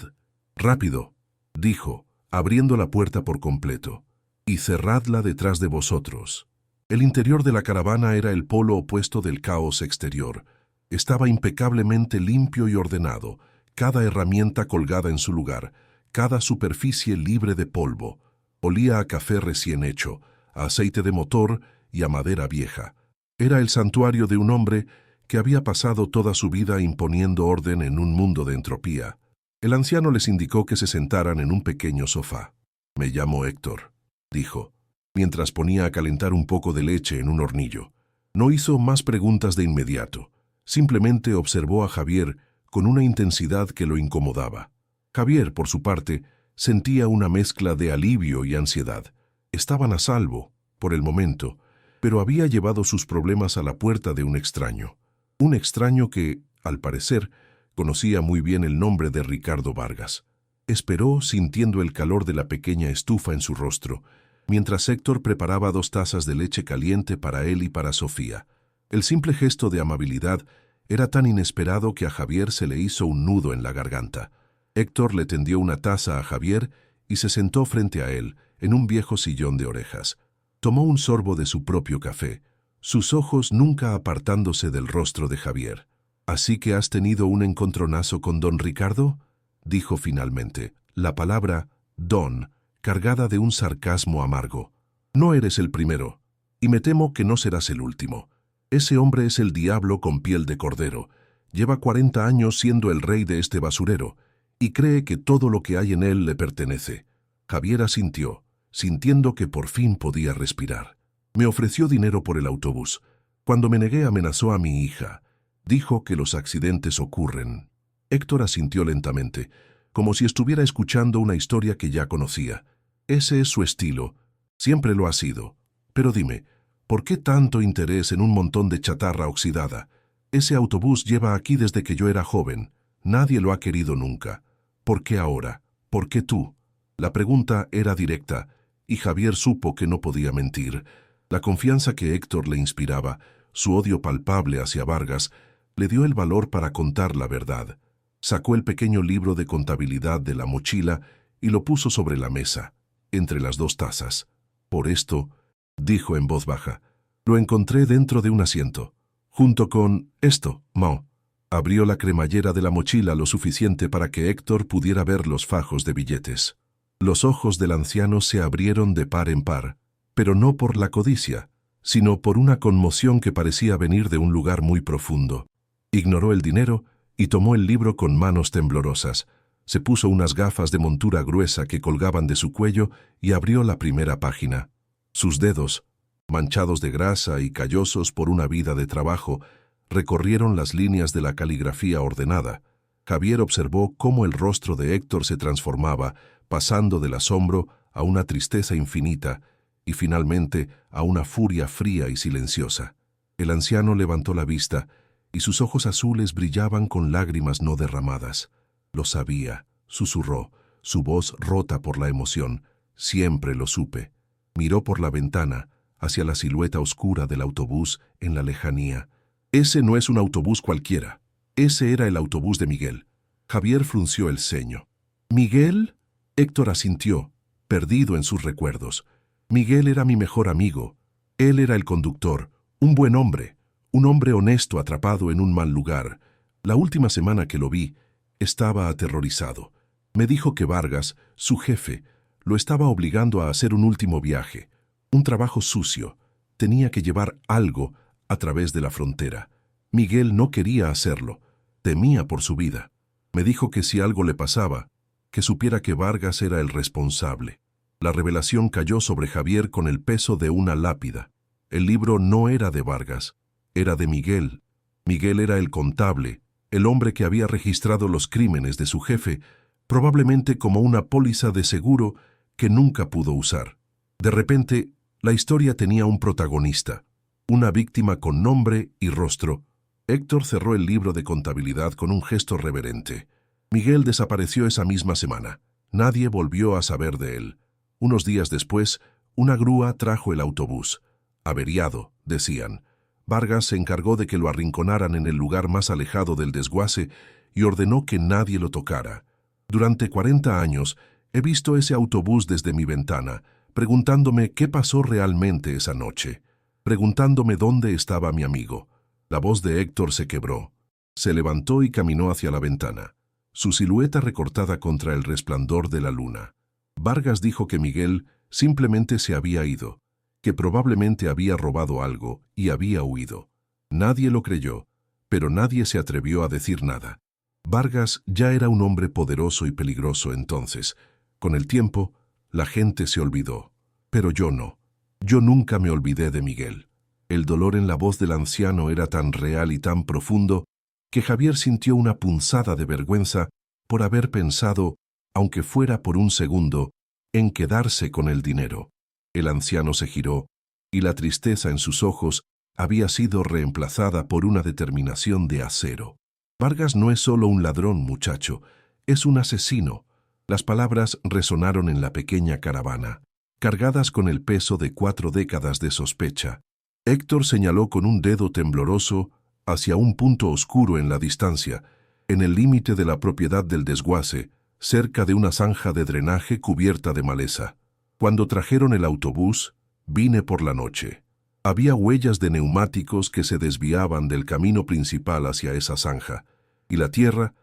rápido», dijo, abriendo la puerta por completo. y cerradla detrás de vosotros. El interior de la caravana era el polo opuesto del caos exterior. Estaba impecablemente limpio y ordenado, cada herramienta colgada en su lugar, cada superficie libre de polvo. Olía a café recién hecho, a aceite de motor y a madera vieja. Era el santuario de un hombre que había pasado toda su vida imponiendo orden en un mundo de entropía. El anciano les indicó que se sentaran en un pequeño sofá. «Me llamo Héctor», dijo, mientras ponía a calentar un poco de leche en un hornillo. No hizo más preguntas de inmediato. Simplemente observó a Javier con una intensidad que lo incomodaba. Javier, por su parte, sentía una mezcla de alivio y ansiedad. Estaban a salvo, por el momento, pero había llevado sus problemas a la puerta de un extraño. Un extraño que, al parecer, conocía muy bien el nombre de Ricardo Vargas. Esperó, sintiendo el calor de la pequeña estufa en su rostro, mientras Héctor preparaba 2 tazas de leche caliente para él y para Sofía. El simple gesto de amabilidad era tan inesperado que a Javier se le hizo un nudo en la garganta. Héctor le tendió una taza a Javier y se sentó frente a él, en un viejo sillón de orejas. Tomó un sorbo de su propio café, sus ojos nunca apartándose del rostro de Javier. «¿Así que has tenido un encontronazo con don Ricardo?», dijo finalmente, la palabra «don» cargada de un sarcasmo amargo. «No eres el primero, y me temo que no serás el último. Ese hombre es el diablo con piel de cordero. Lleva 40 años siendo el rey de este basurero, y cree que todo lo que hay en él le pertenece». Javier asintió, sintiendo que por fin podía respirar. «Me ofreció dinero por el autobús. Cuando me negué amenazó a mi hija. Dijo que los accidentes ocurren». Héctor asintió lentamente, como si estuviera escuchando una historia que ya conocía. Ese es su estilo. Siempre lo ha sido. Pero dime, ¿por qué tanto interés en un montón de chatarra oxidada? Ese autobús lleva aquí desde que yo era joven. Nadie lo ha querido nunca. ¿Por qué ahora? ¿Por qué tú? La pregunta era directa, y Javier supo que no podía mentir. La confianza que Héctor le inspiraba, su odio palpable hacia Vargas, le dio el valor para contar la verdad. Sacó el pequeño libro de contabilidad de la mochila y lo puso sobre la mesa, entre las 2 tazas. «Por esto», dijo en voz baja, «lo encontré dentro de un asiento, junto con esto, Mao». Abrió la cremallera de la mochila lo suficiente para que Héctor pudiera ver los fajos de billetes. Los ojos del anciano se abrieron de par en par, pero no por la codicia, sino por una conmoción que parecía venir de un lugar muy profundo. Ignoró el dinero y tomó el libro con manos temblorosas. Se puso unas gafas de montura gruesa que colgaban de su cuello y abrió la primera página. Sus dedos, manchados de grasa y callosos por una vida de trabajo, recorrieron las líneas de la caligrafía ordenada. Javier observó cómo el rostro de Héctor se transformaba, pasando del asombro a una tristeza infinita y finalmente a una furia fría y silenciosa. El anciano levantó la vista y sus ojos azules brillaban con lágrimas no derramadas. «Lo sabía», susurró, su voz rota por la emoción. «Siempre lo supe». Miró por la ventana, hacia la silueta oscura del autobús en la lejanía. Ese no es un autobús cualquiera. Ese era el autobús de Miguel. Javier frunció el ceño. «¿Miguel?», Héctor asintió, perdido en sus recuerdos. «Miguel era mi mejor amigo. Él era el conductor, un buen hombre, un hombre honesto atrapado en un mal lugar. La última semana que lo vi, estaba aterrorizado. Me dijo que Vargas, su jefe, lo estaba obligando a hacer un último viaje, un trabajo sucio. Tenía que llevar algo a través de la frontera. Miguel no quería hacerlo, temía por su vida. Me dijo que si algo le pasaba, que supiera que Vargas era el responsable». La revelación cayó sobre Javier con el peso de una lápida. El libro no era de Vargas, era de Miguel. Miguel era el contable, el hombre que había registrado los crímenes de su jefe, probablemente como una póliza de seguro que nunca pudo usar. De repente, la historia tenía un protagonista, una víctima con nombre y rostro. Héctor cerró el libro de contabilidad con un gesto reverente. Miguel desapareció esa misma semana. Nadie volvió a saber de él. Unos días después, una grúa trajo el autobús. Averiado, decían. Vargas se encargó de que lo arrinconaran en el lugar más alejado del desguace y ordenó que nadie lo tocara. Durante 40 años he visto ese autobús desde mi ventana, preguntándome qué pasó realmente esa noche, preguntándome dónde estaba mi amigo. La voz de Héctor se quebró. Se levantó y caminó hacia la ventana, su silueta recortada contra el resplandor de la luna. Vargas dijo que Miguel simplemente se había ido, que probablemente había robado algo y había huido. Nadie lo creyó, pero nadie se atrevió a decir nada. Vargas ya era un hombre poderoso y peligroso entonces. Con el tiempo, la gente se olvidó. Pero yo no. Yo nunca me olvidé de Miguel. El dolor en la voz del anciano era tan real y tan profundo que Javier sintió una punzada de vergüenza por haber pensado, aunque fuera por un segundo, en quedarse con el dinero. El anciano se giró, y la tristeza en sus ojos había sido reemplazada por una determinación de acero. Vargas no es solo un ladrón, muchacho, es un asesino. Las palabras resonaron en la pequeña caravana, cargadas con el peso de 4 décadas de sospecha. Héctor señaló con un dedo tembloroso hacia un punto oscuro en la distancia, en el límite de la propiedad del desguace, cerca de una zanja de drenaje cubierta de maleza. Cuando trajeron el autobús, vine por la noche. Había huellas de neumáticos que se desviaban del camino principal hacia esa zanja, y la tierra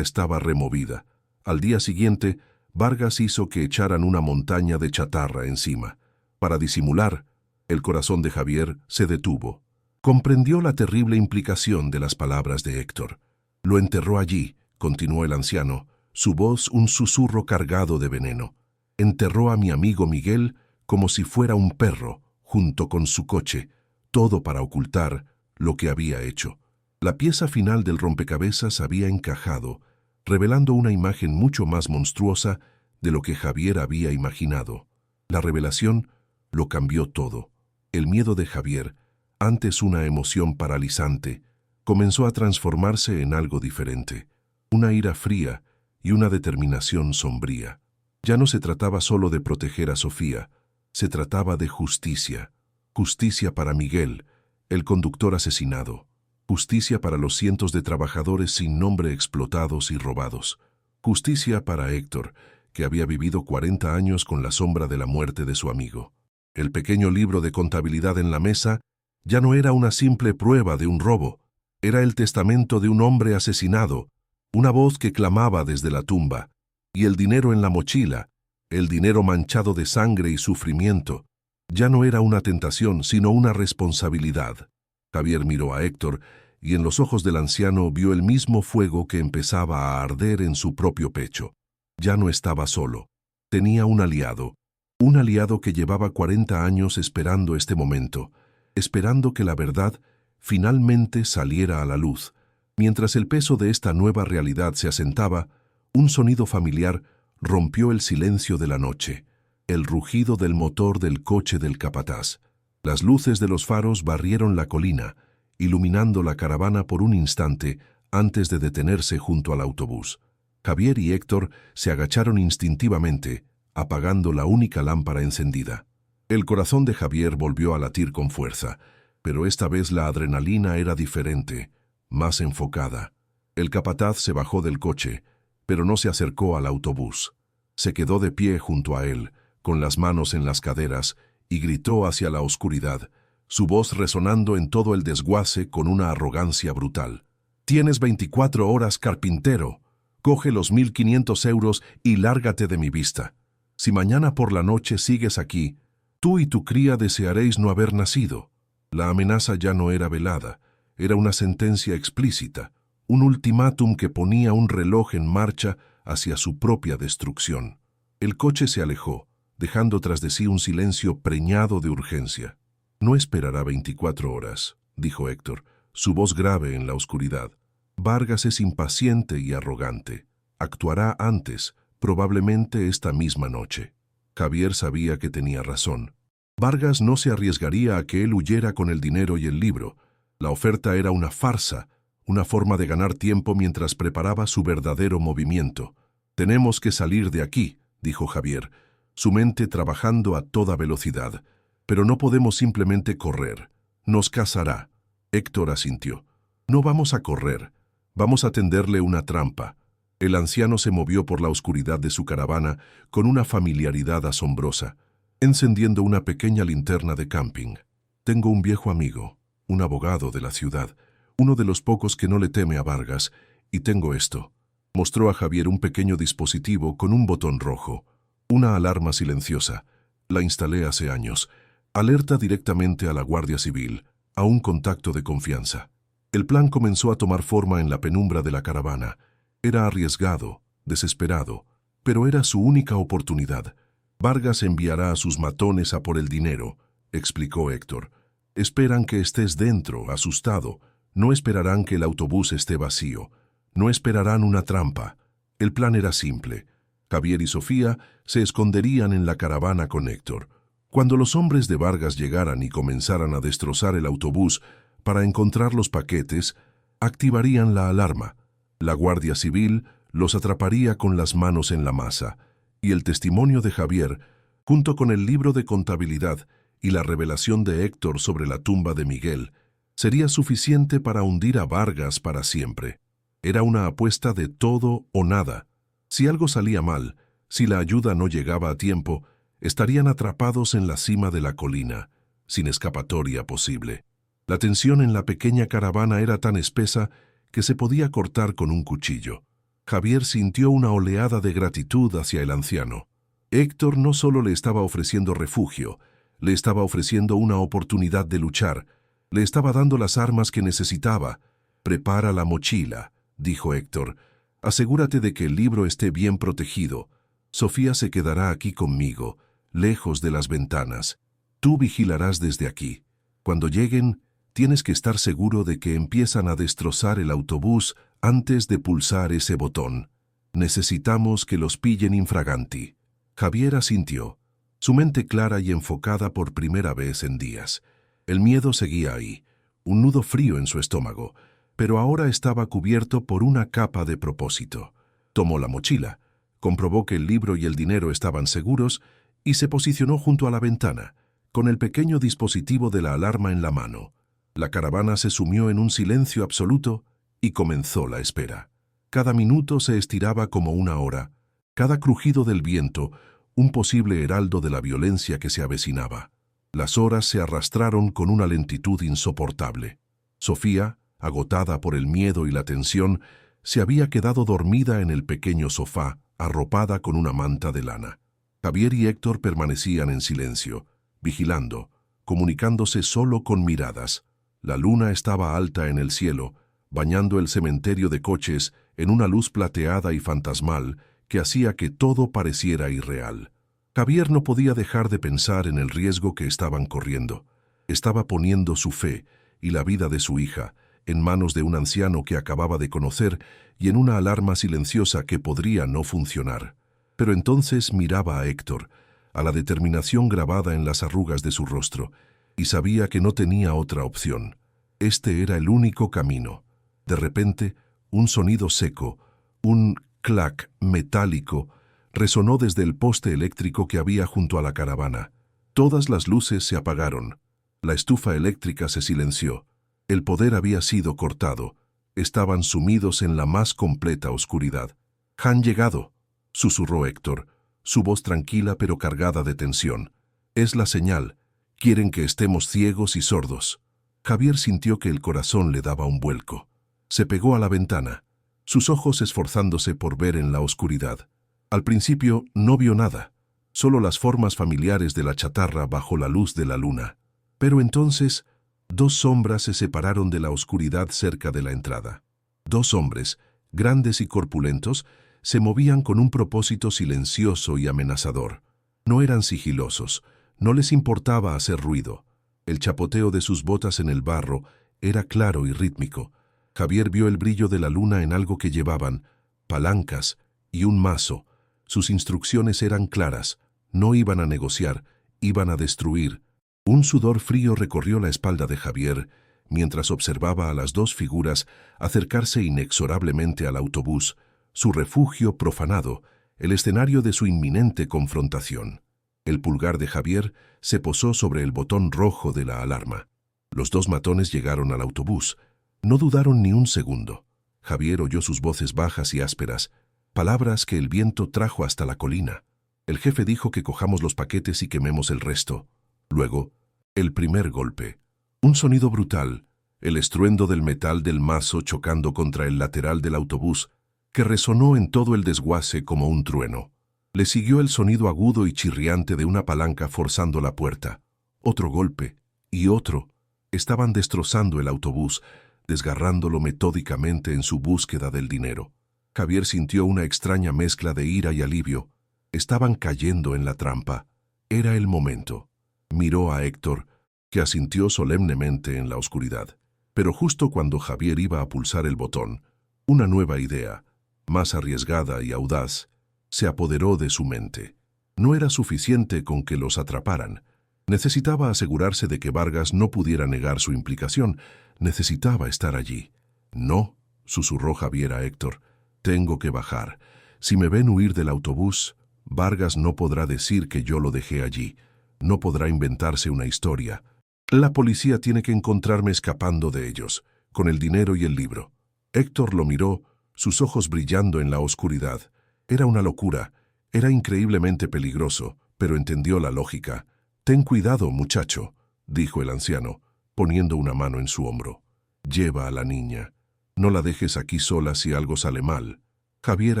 estaba removida. Al día siguiente, Vargas hizo que echaran una montaña de chatarra encima. Para disimular, el corazón de Javier se detuvo. Comprendió la terrible implicación de las palabras de Héctor. Lo enterró allí, continuó el anciano, su voz un susurro cargado de veneno. Enterró a mi amigo Miguel como si fuera un perro, junto con su coche, todo para ocultar lo que había hecho. La pieza final del rompecabezas había encajado, revelando una imagen mucho más monstruosa de lo que Javier había imaginado. La revelación lo cambió todo. El miedo de Javier, antes una emoción paralizante, comenzó a transformarse en algo diferente, una ira fría y una determinación sombría. Ya no se trataba solo de proteger a Sofía, se trataba de justicia. Justicia para Miguel, el conductor asesinado. Justicia para los cientos de trabajadores sin nombre explotados y robados. Justicia para Héctor, que había vivido 40 años con la sombra de la muerte de su amigo. El pequeño libro de contabilidad en la mesa ya no era una simple prueba de un robo, era el testamento de un hombre asesinado, una voz que clamaba desde la tumba, y el dinero en la mochila, el dinero manchado de sangre y sufrimiento, ya no era una tentación, sino una responsabilidad. Javier miró a Héctor, y en los ojos del anciano vio el mismo fuego que empezaba a arder en su propio pecho. Ya no estaba solo. Tenía un aliado que llevaba 40 años esperando este momento, esperando que la verdad finalmente saliera a la luz. Mientras el peso de esta nueva realidad se asentaba, un sonido familiar rompió el silencio de la noche, el rugido del motor del coche del capataz. Las luces de los faros barrieron la colina, iluminando la caravana por un instante antes de detenerse junto al autobús. Javier y Héctor se agacharon instintivamente, apagando la única lámpara encendida. El corazón de Javier volvió a latir con fuerza, pero esta vez la adrenalina era diferente, más enfocada. El capataz se bajó del coche, pero no se acercó al autobús. Se quedó de pie junto a él, con las manos en las caderas, y gritó hacia la oscuridad, su voz resonando en todo el desguace con una arrogancia brutal. «Tienes 24 horas, carpintero. Coge los 1.500 euros y lárgate de mi vista. Si mañana por la noche sigues aquí, tú y tu cría desearéis no haber nacido». La amenaza ya no era velada, era una sentencia explícita, un ultimátum que ponía un reloj en marcha hacia su propia destrucción. El coche se alejó, dejando tras de sí un silencio preñado de urgencia. «No esperará 24 horas», dijo Héctor, su voz grave en la oscuridad. «Vargas es impaciente y arrogante. Actuará antes, probablemente esta misma noche». Javier sabía que tenía razón. Vargas no se arriesgaría a que él huyera con el dinero y el libro. La oferta era una farsa, una forma de ganar tiempo mientras preparaba su verdadero movimiento. «Tenemos que salir de aquí», dijo Javier, su mente trabajando a toda velocidad. «Pero no podemos simplemente correr. Nos cazará». Héctor asintió. «No vamos a correr. Vamos a tenderle una trampa». El anciano se movió por la oscuridad de su caravana con una familiaridad asombrosa. encendiendo una pequeña linterna de camping. Tengo un viejo amigo, un abogado de la ciudad, uno de los pocos que no le teme a Vargas, y tengo esto. Mostró a Javier un pequeño dispositivo con un botón rojo, una alarma silenciosa. La instalé hace años. Alerta directamente a la Guardia Civil, a un contacto de confianza. El plan comenzó a tomar forma en la penumbra de la caravana. Era arriesgado, desesperado, pero era su única oportunidad. Vargas enviará a sus matones a por el dinero, explicó Héctor. Esperan que estés dentro, asustado. No esperarán que el autobús esté vacío. No esperarán una trampa. El plan era simple. Javier y Sofía se esconderían en la caravana con Héctor. Cuando los hombres de Vargas llegaran y comenzaran a destrozar el autobús para encontrar los paquetes, activarían la alarma. La Guardia Civil los atraparía con las manos en la masa, y el testimonio de Javier, junto con el libro de contabilidad y la revelación de Héctor sobre la tumba de Miguel, sería suficiente para hundir a Vargas para siempre. Era una apuesta de todo o nada. Si algo salía mal, si la ayuda no llegaba a tiempo, estarían atrapados en la cima de la colina, sin escapatoria posible. La tensión en la pequeña caravana era tan espesa que se podía cortar con un cuchillo. Javier sintió una oleada de gratitud hacia el anciano. Héctor no solo le estaba ofreciendo refugio, le estaba ofreciendo una oportunidad de luchar, le estaba dando las armas que necesitaba. «Prepara la mochila», dijo Héctor. «Asegúrate de que el libro esté bien protegido. Sofía se quedará aquí conmigo, lejos de las ventanas. Tú vigilarás desde aquí. Cuando lleguen, tienes que estar seguro de que empiezan a destrozar el autobús antes de pulsar ese botón. Necesitamos que los pillen infraganti». Javier asintió, su mente clara y enfocada por primera vez en días. El miedo seguía ahí, un nudo frío en su estómago, pero ahora estaba cubierto por una capa de propósito. Tomó la mochila, comprobó que el libro y el dinero estaban seguros y se posicionó junto a la ventana, con el pequeño dispositivo de la alarma en la mano. La caravana se sumió en un silencio absoluto y comenzó la espera. Cada minuto se estiraba como una hora, cada crujido del viento, un posible heraldo de la violencia que se avecinaba. Las horas se arrastraron con una lentitud insoportable. Sofía, agotada por el miedo y la tensión, se había quedado dormida en el pequeño sofá, arropada con una manta de lana. Javier y Héctor permanecían en silencio, vigilando, comunicándose solo con miradas. La luna estaba alta en el cielo, bañando el cementerio de coches en una luz plateada y fantasmal que hacía que todo pareciera irreal. Javier no podía dejar de pensar en el riesgo que estaban corriendo. Estaba poniendo su fe y la vida de su hija en manos de un anciano que acababa de conocer y en una alarma silenciosa que podría no funcionar. Pero entonces miraba a Héctor, a la determinación grabada en las arrugas de su rostro, y sabía que no tenía otra opción. Este era el único camino. De repente, un sonido seco, un clac metálico, resonó desde el poste eléctrico que había junto a la caravana. Todas las luces se apagaron. La estufa eléctrica se silenció. El poder había sido cortado. Estaban sumidos en la más completa oscuridad. «Han llegado», susurró Héctor, su voz tranquila pero cargada de tensión. «Es la señal. Quieren que estemos ciegos y sordos». Javier sintió que el corazón le daba un vuelco. Se pegó a la ventana, sus ojos esforzándose por ver en la oscuridad. Al principio no vio nada, solo las formas familiares de la chatarra bajo la luz de la luna. Pero entonces, dos sombras se separaron de la oscuridad cerca de la entrada. Dos hombres, grandes y corpulentos, se movían con un propósito silencioso y amenazador. No eran sigilosos, no les importaba hacer ruido. El chapoteo de sus botas en el barro era claro y rítmico. Javier vio el brillo de la luna en algo que llevaban, palancas y un mazo. Sus instrucciones eran claras, no iban a negociar, iban a destruir. Un sudor frío recorrió la espalda de Javier mientras observaba a las dos figuras acercarse inexorablemente al autobús, su refugio profanado, el escenario de su inminente confrontación. El pulgar de Javier se posó sobre el botón rojo de la alarma. Los dos matones llegaron al autobús. No dudaron ni un segundo. Javier oyó sus voces bajas y ásperas, palabras que el viento trajo hasta la colina. El jefe dijo que cojamos los paquetes y quememos el resto. Luego, el primer golpe. Un sonido brutal, el estruendo del metal del mazo chocando contra el lateral del autobús, que resonó en todo el desguace como un trueno. Le siguió el sonido agudo y chirriante de una palanca forzando la puerta. Otro golpe, y otro. Estaban destrozando el autobús, desgarrándolo metódicamente en su búsqueda del dinero. Javier sintió una extraña mezcla de ira y alivio. Estaban cayendo en la trampa. Era el momento. Miró a Héctor, que asintió solemnemente en la oscuridad. Pero justo cuando Javier iba a pulsar el botón, una nueva idea, más arriesgada y audaz, se apoderó de su mente. No era suficiente con que los atraparan. Necesitaba asegurarse de que Vargas no pudiera negar su implicación. Necesitaba estar allí. No, susurró Javier a Héctor. Tengo que bajar. Si me ven huir del autobús, Vargas no podrá decir que yo lo dejé allí. No podrá inventarse una historia. La policía tiene que encontrarme escapando de ellos, con el dinero y el libro. Héctor lo miró, sus ojos brillando en la oscuridad. Era una locura, era increíblemente peligroso, pero entendió la lógica. «Ten cuidado, muchacho», dijo el anciano, poniendo una mano en su hombro. «Lleva a la niña. No la dejes aquí sola si algo sale mal». Javier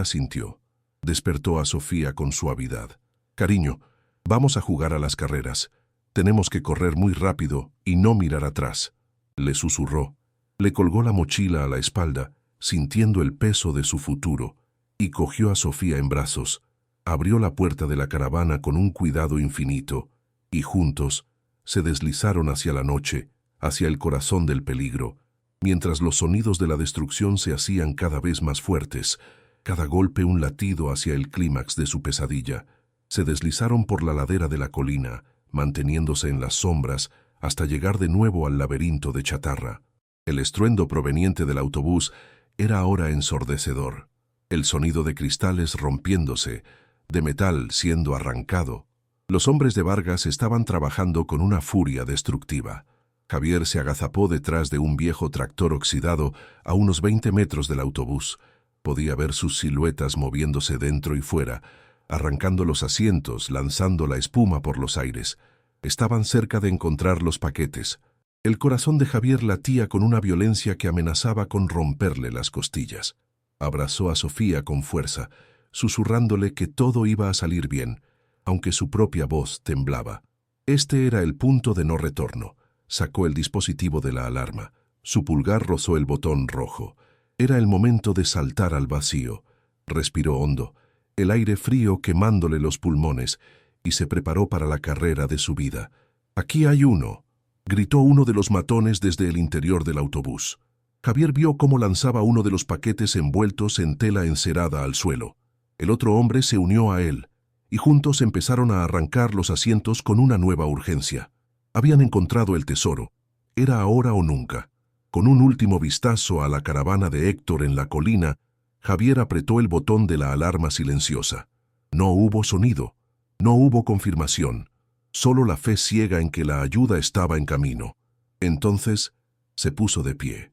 asintió. Despertó a Sofía con suavidad. «Cariño, vamos a jugar a las carreras. Tenemos que correr muy rápido y no mirar atrás», le susurró. Le colgó la mochila a la espalda, sintiendo el peso de su futuro, y cogió a Sofía en brazos. Abrió la puerta de la caravana con un cuidado infinito, y juntos se deslizaron hacia la noche, hacia el corazón del peligro, mientras los sonidos de la destrucción se hacían cada vez más fuertes, cada golpe un latido hacia el clímax de su pesadilla. Se deslizaron por la ladera de la colina, manteniéndose en las sombras hasta llegar de nuevo al laberinto de chatarra. El estruendo proveniente del autobús era ahora ensordecedor. El sonido de cristales rompiéndose, de metal siendo arrancado. Los hombres de Vargas estaban trabajando con una furia destructiva. Javier se agazapó detrás de un viejo tractor oxidado a unos 20 metros del autobús. Podía ver sus siluetas moviéndose dentro y fuera, arrancando los asientos, lanzando la espuma por los aires. Estaban cerca de encontrar los paquetes. El corazón de Javier latía con una violencia que amenazaba con romperle las costillas. Abrazó a Sofía con fuerza, susurrándole que todo iba a salir bien, aunque su propia voz temblaba. Este era el punto de no retorno. Sacó el dispositivo de la alarma. Su pulgar rozó el botón rojo. Era el momento de saltar al vacío. Respiró hondo, el aire frío quemándole los pulmones, y se preparó para la carrera de su vida. «Aquí hay uno», gritó uno de los matones desde el interior del autobús. Javier vio cómo lanzaba uno de los paquetes envueltos en tela encerada al suelo. El otro hombre se unió a él, y juntos empezaron a arrancar los asientos con una nueva urgencia. Habían encontrado el tesoro. Era ahora o nunca. Con un último vistazo a la caravana de Héctor en la colina, Javier apretó el botón de la alarma silenciosa. No hubo sonido, no hubo confirmación, solo la fe ciega en que la ayuda estaba en camino. Entonces se puso de pie.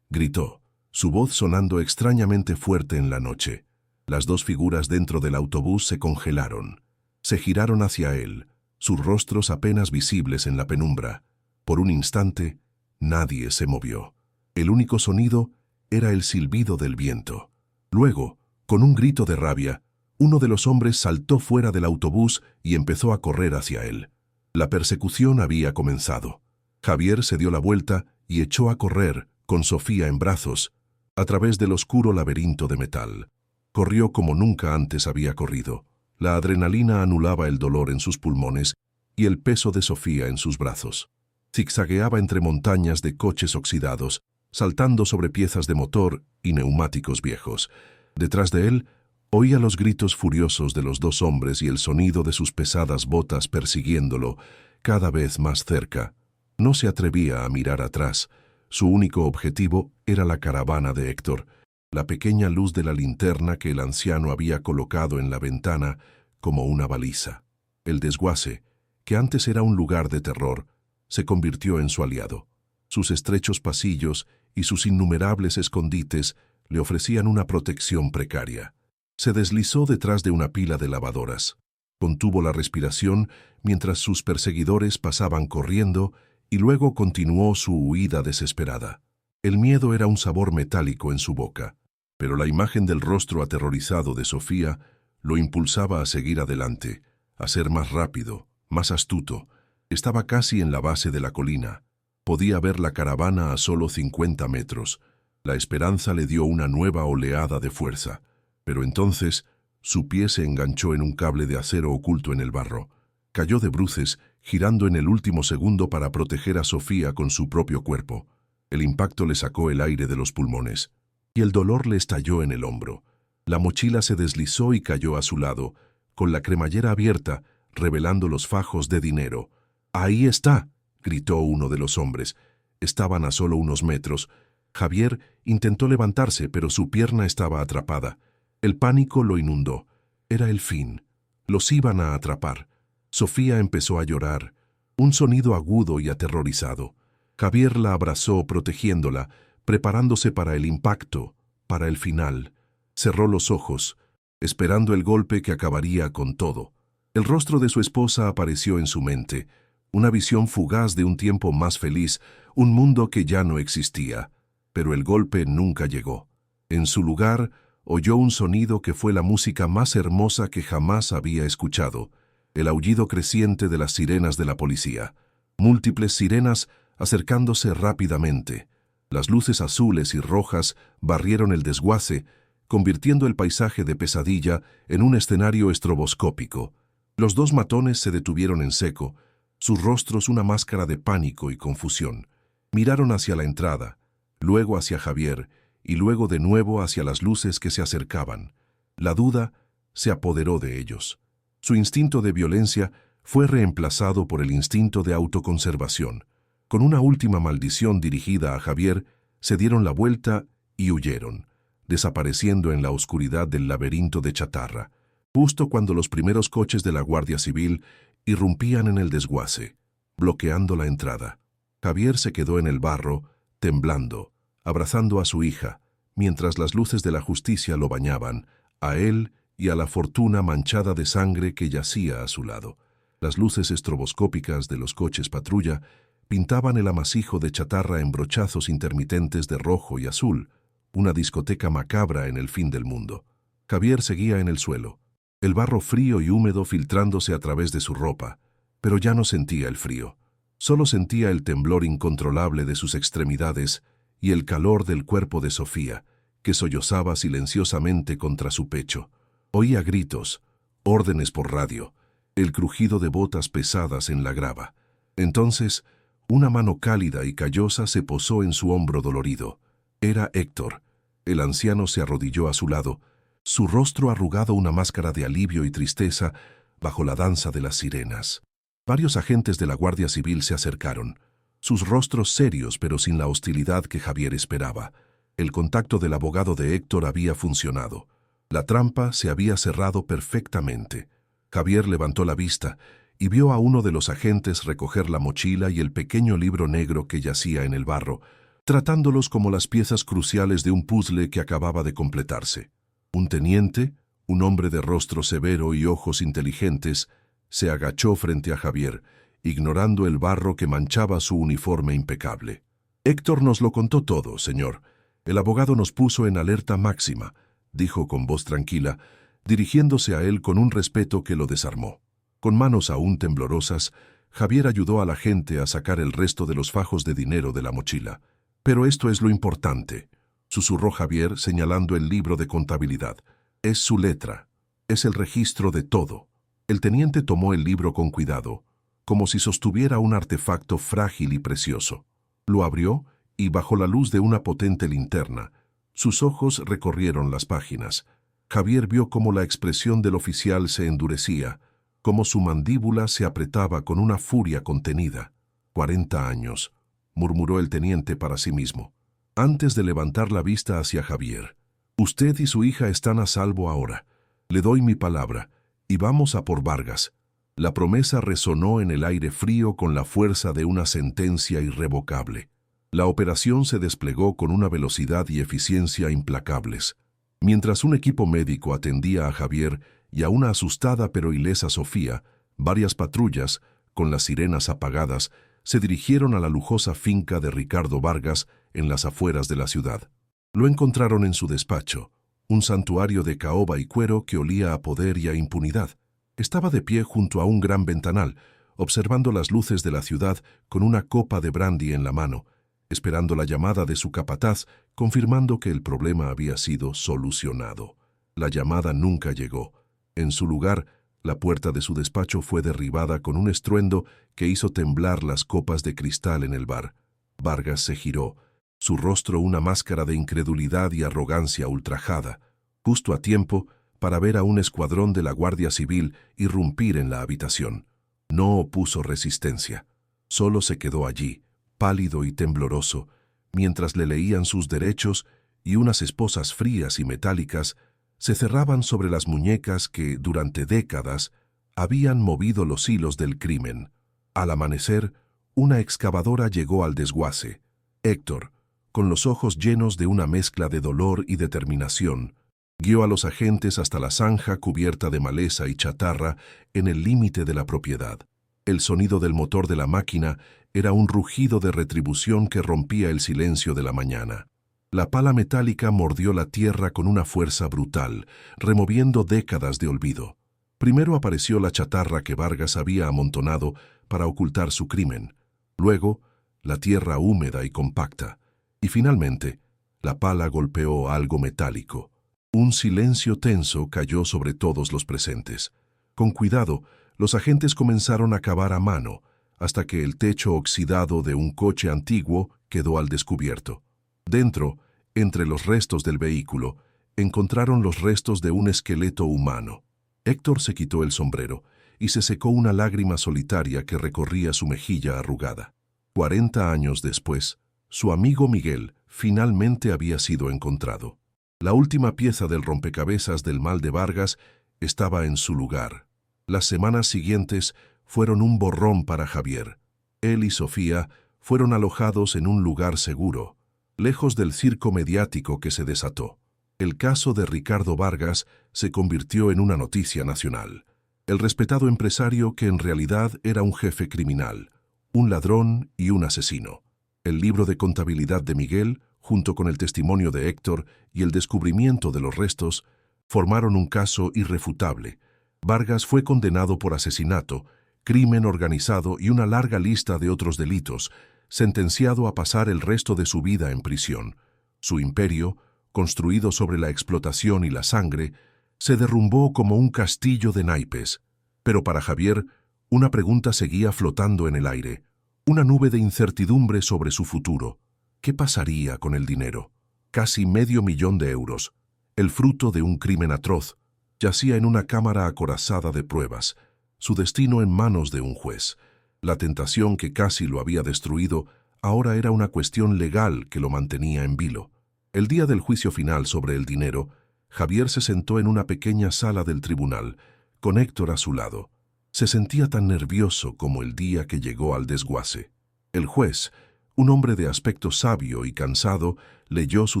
Gritó, su voz sonando extrañamente fuerte en la noche. Las dos figuras dentro del autobús se congelaron. Se giraron hacia él, sus rostros apenas visibles en la penumbra. Por un instante, nadie se movió. El único sonido era el silbido del viento. Luego, con un grito de rabia, uno de los hombres saltó fuera del autobús y empezó a correr hacia él. La persecución había comenzado. Javier se dio la vuelta y echó a correr, con Sofía en brazos, a través del oscuro laberinto de metal. Corrió como nunca antes había corrido. La adrenalina anulaba el dolor en sus pulmones y el peso de Sofía en sus brazos. Zigzagueaba entre montañas de coches oxidados, saltando sobre piezas de motor y neumáticos viejos. Detrás de él, oía los gritos furiosos de los dos hombres y el sonido de sus pesadas botas persiguiéndolo, cada vez más cerca. No se atrevía a mirar atrás. Su único objetivo era la caravana de Héctor, la pequeña luz de la linterna que el anciano había colocado en la ventana como una baliza. El desguace, que antes era un lugar de terror, se convirtió en su aliado. Sus estrechos pasillos y sus innumerables escondites le ofrecían una protección precaria. Se deslizó detrás de una pila de lavadoras. Contuvo la respiración mientras sus perseguidores pasaban corriendo y luego continuó su huida desesperada. El miedo era un sabor metálico en su boca, pero la imagen del rostro aterrorizado de Sofía lo impulsaba a seguir adelante, a ser más rápido, más astuto. Estaba casi en la base de la colina. Podía ver la caravana a solo 50 metros. La esperanza le dio una nueva oleada de fuerza, pero entonces su pie se enganchó en un cable de acero oculto en el barro. Cayó de bruces, girando en el último segundo para proteger a Sofía con su propio cuerpo. El impacto le sacó el aire de los pulmones, y el dolor le estalló en el hombro. La mochila se deslizó y cayó a su lado, con la cremallera abierta, revelando los fajos de dinero. «¡Ahí está!», gritó uno de los hombres. Estaban a solo unos metros. Javier intentó levantarse, pero su pierna estaba atrapada. El pánico lo inundó. Era el fin. Los iban a atrapar. Sofía empezó a llorar, un sonido agudo y aterrorizado. Javier la abrazó protegiéndola, preparándose para el impacto, para el final. Cerró los ojos, esperando el golpe que acabaría con todo. El rostro de su esposa apareció en su mente, una visión fugaz de un tiempo más feliz, un mundo que ya no existía. Pero el golpe nunca llegó. En su lugar, oyó un sonido que fue la música más hermosa que jamás había escuchado, el aullido creciente de las sirenas de la policía. Múltiples sirenas acercándose rápidamente. Las luces azules y rojas barrieron el desguace, convirtiendo el paisaje de Pesadilla en un escenario estroboscópico. Los dos matones se detuvieron en seco, sus rostros una máscara de pánico y confusión. Miraron hacia la entrada, luego hacia Javier, y luego de nuevo hacia las luces que se acercaban. La duda se apoderó de ellos. Su instinto de violencia fue reemplazado por el instinto de autoconservación. Con una última maldición dirigida a Javier, se dieron la vuelta y huyeron, desapareciendo en la oscuridad del laberinto de chatarra, justo cuando los primeros coches de la Guardia Civil irrumpían en el desguace, bloqueando la entrada. Javier se quedó en el barro, temblando, abrazando a su hija, mientras las luces de la justicia lo bañaban, a él y a la fortuna manchada de sangre que yacía a su lado. Las luces estroboscópicas de los coches patrulla pintaban el amasijo de chatarra en brochazos intermitentes de rojo y azul, una discoteca macabra en el fin del mundo. Javier seguía en el suelo, el barro frío y húmedo filtrándose a través de su ropa, pero ya no sentía el frío. Solo sentía el temblor incontrolable de sus extremidades y el calor del cuerpo de Sofía, que sollozaba silenciosamente contra su pecho. Oía gritos, órdenes por radio, el crujido de botas pesadas en la grava. Entonces, una mano cálida y callosa se posó en su hombro dolorido. Era Héctor. El anciano se arrodilló a su lado, su rostro arrugado una máscara de alivio y tristeza bajo la danza de las sirenas. Varios agentes de la Guardia Civil se acercaron, sus rostros serios pero sin la hostilidad que Javier esperaba. El contacto del abogado de Héctor había funcionado. La trampa se había cerrado perfectamente. Javier levantó la vista y vio a uno de los agentes recoger la mochila y el pequeño libro negro que yacía en el barro, tratándolos como las piezas cruciales de un puzzle que acababa de completarse. Un teniente, un hombre de rostro severo y ojos inteligentes, se agachó frente a Javier, ignorando el barro que manchaba su uniforme impecable. «Héctor nos lo contó todo, señor. El abogado nos puso en alerta máxima», dijo con voz tranquila, dirigiéndose a él con un respeto que lo desarmó. Con manos aún temblorosas, Javier ayudó al agente a sacar el resto de los fajos de dinero de la mochila. «Pero esto es lo importante», susurró Javier señalando el libro de contabilidad. «Es su letra. Es el registro de todo». El teniente tomó el libro con cuidado, como si sostuviera un artefacto frágil y precioso. Lo abrió y bajo la luz de una potente linterna, sus ojos recorrieron las páginas. Javier vio cómo la expresión del oficial se endurecía, cómo su mandíbula se apretaba con una furia contenida. 40 años, murmuró el teniente para sí mismo, antes de levantar la vista hacia Javier. «Usted y su hija están a salvo ahora. Le doy mi palabra, y vamos a por Vargas». La promesa resonó en el aire frío con la fuerza de una sentencia irrevocable. La operación se desplegó con una velocidad y eficiencia implacables. Mientras un equipo médico atendía a Javier y a una asustada pero ilesa Sofía, varias patrullas, con las sirenas apagadas, se dirigieron a la lujosa finca de Ricardo Vargas en las afueras de la ciudad. Lo encontraron en su despacho, un santuario de caoba y cuero que olía a poder y a impunidad. Estaba de pie junto a un gran ventanal, observando las luces de la ciudad con una copa de brandy en la mano, esperando la llamada de su capataz, confirmando que el problema había sido solucionado. La llamada nunca llegó. En su lugar, la puerta de su despacho fue derribada con un estruendo que hizo temblar las copas de cristal en el bar. Vargas se giró, su rostro una máscara de incredulidad y arrogancia ultrajada, justo a tiempo para ver a un escuadrón de la Guardia Civil irrumpir en la habitación. No opuso resistencia, solo se quedó allí, pálido y tembloroso, mientras le leían sus derechos y unas esposas frías y metálicas se cerraban sobre las muñecas que, durante décadas, habían movido los hilos del crimen. Al amanecer, una excavadora llegó al desguace. Héctor, con los ojos llenos de una mezcla de dolor y determinación, guió a los agentes hasta la zanja cubierta de maleza y chatarra en el límite de la propiedad. El sonido del motor de la máquina era un rugido de retribución que rompía el silencio de la mañana. La pala metálica mordió la tierra con una fuerza brutal, removiendo décadas de olvido. Primero apareció la chatarra que Vargas había amontonado para ocultar su crimen. Luego, la tierra húmeda y compacta. Y finalmente, la pala golpeó algo metálico. Un silencio tenso cayó sobre todos los presentes. Con cuidado, los agentes comenzaron a cavar a mano, hasta que el techo oxidado de un coche antiguo quedó al descubierto. Dentro, entre los restos del vehículo, encontraron los restos de un esqueleto humano. Héctor se quitó el sombrero y se secó una lágrima solitaria que recorría su mejilla arrugada. 40 años después, su amigo Miguel finalmente había sido encontrado. La última pieza del rompecabezas del mal de Vargas estaba en su lugar. Las semanas siguientes fueron un borrón para Javier. Él y Sofía fueron alojados en un lugar seguro, lejos del circo mediático que se desató. El caso de Ricardo Vargas se convirtió en una noticia nacional. El respetado empresario que en realidad era un jefe criminal, un ladrón y un asesino. El libro de contabilidad de Miguel, junto con el testimonio de Héctor y el descubrimiento de los restos, formaron un caso irrefutable. Vargas fue condenado por asesinato, crimen organizado y una larga lista de otros delitos, sentenciado a pasar el resto de su vida en prisión. Su imperio, construido sobre la explotación y la sangre, se derrumbó como un castillo de naipes. Pero para Javier, una pregunta seguía flotando en el aire, una nube de incertidumbre sobre su futuro. ¿Qué pasaría con el dinero? Casi $500,000, el fruto de un crimen atroz, yacía en una cámara acorazada de pruebas, su destino en manos de un juez. La tentación que casi lo había destruido ahora era una cuestión legal que lo mantenía en vilo. El día del juicio final sobre el dinero, Javier se sentó en una pequeña sala del tribunal, con Héctor a su lado. Se sentía tan nervioso como el día que llegó al desguace. El juez, un hombre de aspecto sabio y cansado, leyó su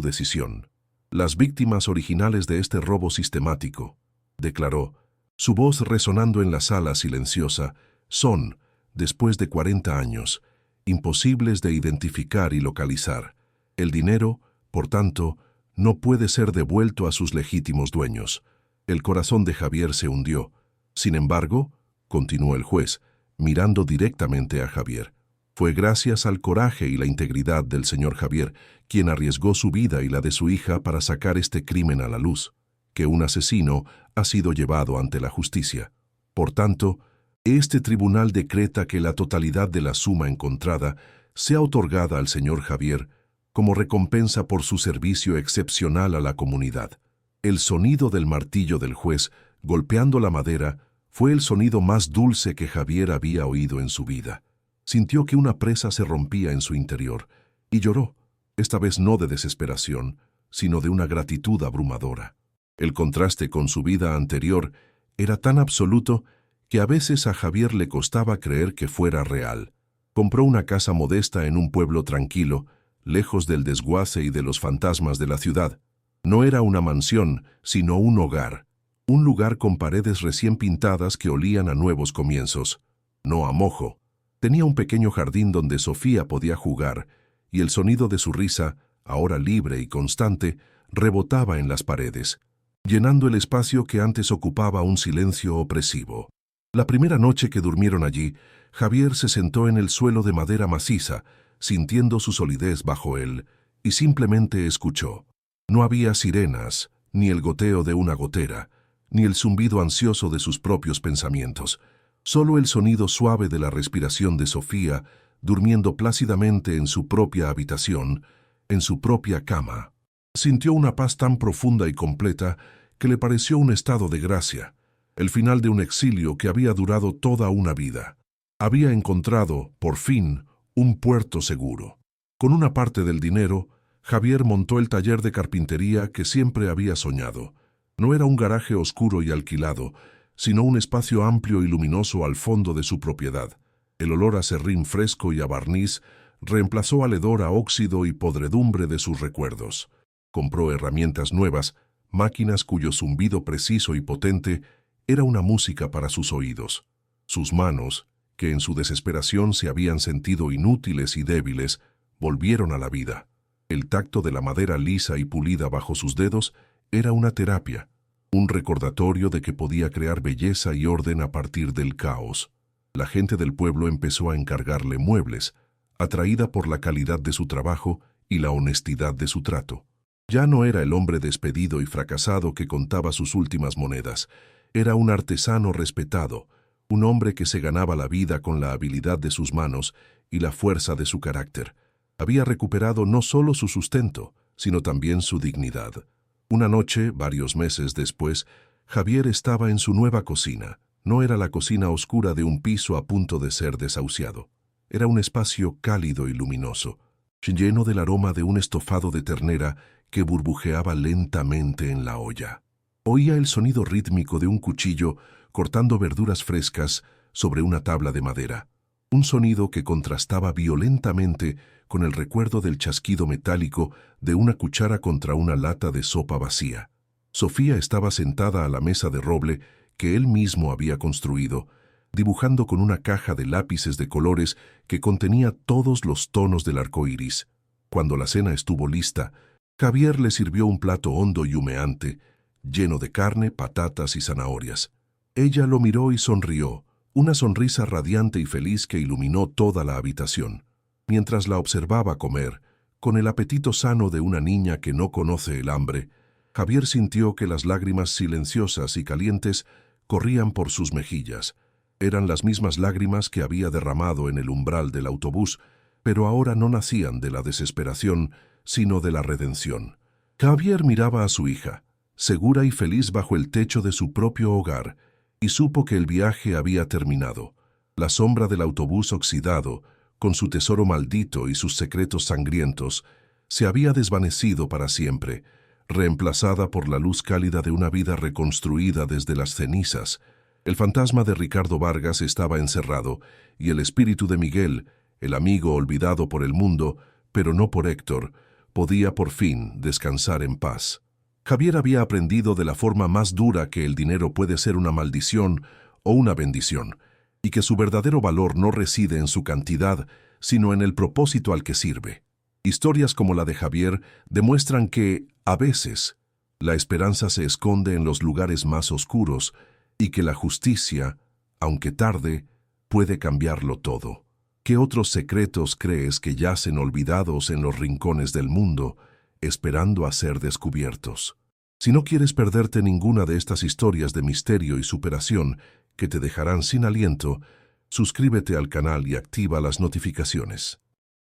decisión. Las víctimas originales de este robo sistemático, declaró, su voz resonando en la sala silenciosa, son, después de 40 años, imposibles de identificar y localizar. El dinero, por tanto, no puede ser devuelto a sus legítimos dueños. El corazón de Javier se hundió. Sin embargo, continuó el juez, mirando directamente a Javier, fue gracias al coraje y la integridad del señor Javier, quien arriesgó su vida y la de su hija para sacar este crimen a la luz, que un asesino ha sido llevado ante la justicia. Por tanto, este tribunal decreta que la totalidad de la suma encontrada sea otorgada al señor Javier como recompensa por su servicio excepcional a la comunidad. El sonido del martillo del juez golpeando la madera fue el sonido más dulce que Javier había oído en su vida. Sintió que una presa se rompía en su interior y lloró, esta vez no de desesperación, sino de una gratitud abrumadora. El contraste con su vida anterior era tan absoluto que a veces a Javier le costaba creer que fuera real. Compró una casa modesta en un pueblo tranquilo, lejos del desguace y de los fantasmas de la ciudad. No era una mansión, sino un hogar. Un lugar con paredes recién pintadas que olían a nuevos comienzos, no a mojo. Tenía un pequeño jardín donde Sofía podía jugar, y el sonido de su risa, ahora libre y constante, rebotaba en las paredes, llenando el espacio que antes ocupaba un silencio opresivo. La primera noche que durmieron allí, Javier se sentó en el suelo de madera maciza, sintiendo su solidez bajo él, y simplemente escuchó. No había sirenas, ni el goteo de una gotera, ni el zumbido ansioso de sus propios pensamientos, solo el sonido suave de la respiración de Sofía, durmiendo plácidamente en su propia habitación, en su propia cama. Sintió una paz tan profunda y completa que le pareció un estado de gracia, el final de un exilio que había durado toda una vida. Había encontrado, por fin, un puerto seguro. Con una parte del dinero, Javier montó el taller de carpintería que siempre había soñado. No era un garaje oscuro y alquilado, sino un espacio amplio y luminoso al fondo de su propiedad. El olor a serrín fresco y a barniz reemplazó al hedor a óxido y podredumbre de sus recuerdos. Compró herramientas nuevas, máquinas cuyo zumbido preciso y potente era una música para sus oídos. Sus manos, que en su desesperación se habían sentido inútiles y débiles, volvieron a la vida. El tacto de la madera lisa y pulida bajo sus dedos era una terapia, un recordatorio de que podía crear belleza y orden a partir del caos. La gente del pueblo empezó a encargarle muebles, atraída por la calidad de su trabajo y la honestidad de su trato. Ya no era el hombre despedido y fracasado que contaba sus últimas monedas. Era un artesano respetado, un hombre que se ganaba la vida con la habilidad de sus manos y la fuerza de su carácter. Había recuperado no solo su sustento, sino también su dignidad. Una noche, varios meses después, Javier estaba en su nueva cocina. No era la cocina oscura de un piso a punto de ser desahuciado. Era un espacio cálido y luminoso, lleno del aroma de un estofado de ternera que burbujeaba lentamente en la olla. Oía el sonido rítmico de un cuchillo cortando verduras frescas sobre una tabla de madera, un sonido que contrastaba violentamente con el recuerdo del chasquido metálico de una cuchara contra una lata de sopa vacía. Sofía estaba sentada a la mesa de roble que él mismo había construido, dibujando con una caja de lápices de colores que contenía todos los tonos del arco iris. Cuando la cena estuvo lista, Javier le sirvió un plato hondo y humeante, lleno de carne, patatas y zanahorias. Ella lo miró y sonrió, una sonrisa radiante y feliz que iluminó toda la habitación. Mientras la observaba comer, con el apetito sano de una niña que no conoce el hambre, Javier sintió que las lágrimas silenciosas y calientes corrían por sus mejillas. Eran las mismas lágrimas que había derramado en el umbral del autobús, pero ahora no nacían de la desesperación, sino de la redención. Javier miraba a su hija, segura y feliz bajo el techo de su propio hogar, y supo que el viaje había terminado. La sombra del autobús oxidado, con su tesoro maldito y sus secretos sangrientos, se había desvanecido para siempre, reemplazada por la luz cálida de una vida reconstruida desde las cenizas. El fantasma de Ricardo Vargas estaba encerrado, y el espíritu de Miguel, el amigo olvidado por el mundo, pero no por Héctor, podía por fin descansar en paz. Javier había aprendido de la forma más dura que el dinero puede ser una maldición o una bendición, y que su verdadero valor no reside en su cantidad, sino en el propósito al que sirve. Historias como la de Javier demuestran que, a veces, la esperanza se esconde en los lugares más oscuros y que la justicia, aunque tarde, puede cambiarlo todo. ¿Qué otros secretos crees que yacen olvidados en los rincones del mundo, esperando a ser descubiertos? Si no quieres perderte ninguna de estas historias de misterio y superación que te dejarán sin aliento, suscríbete al canal y activa las notificaciones.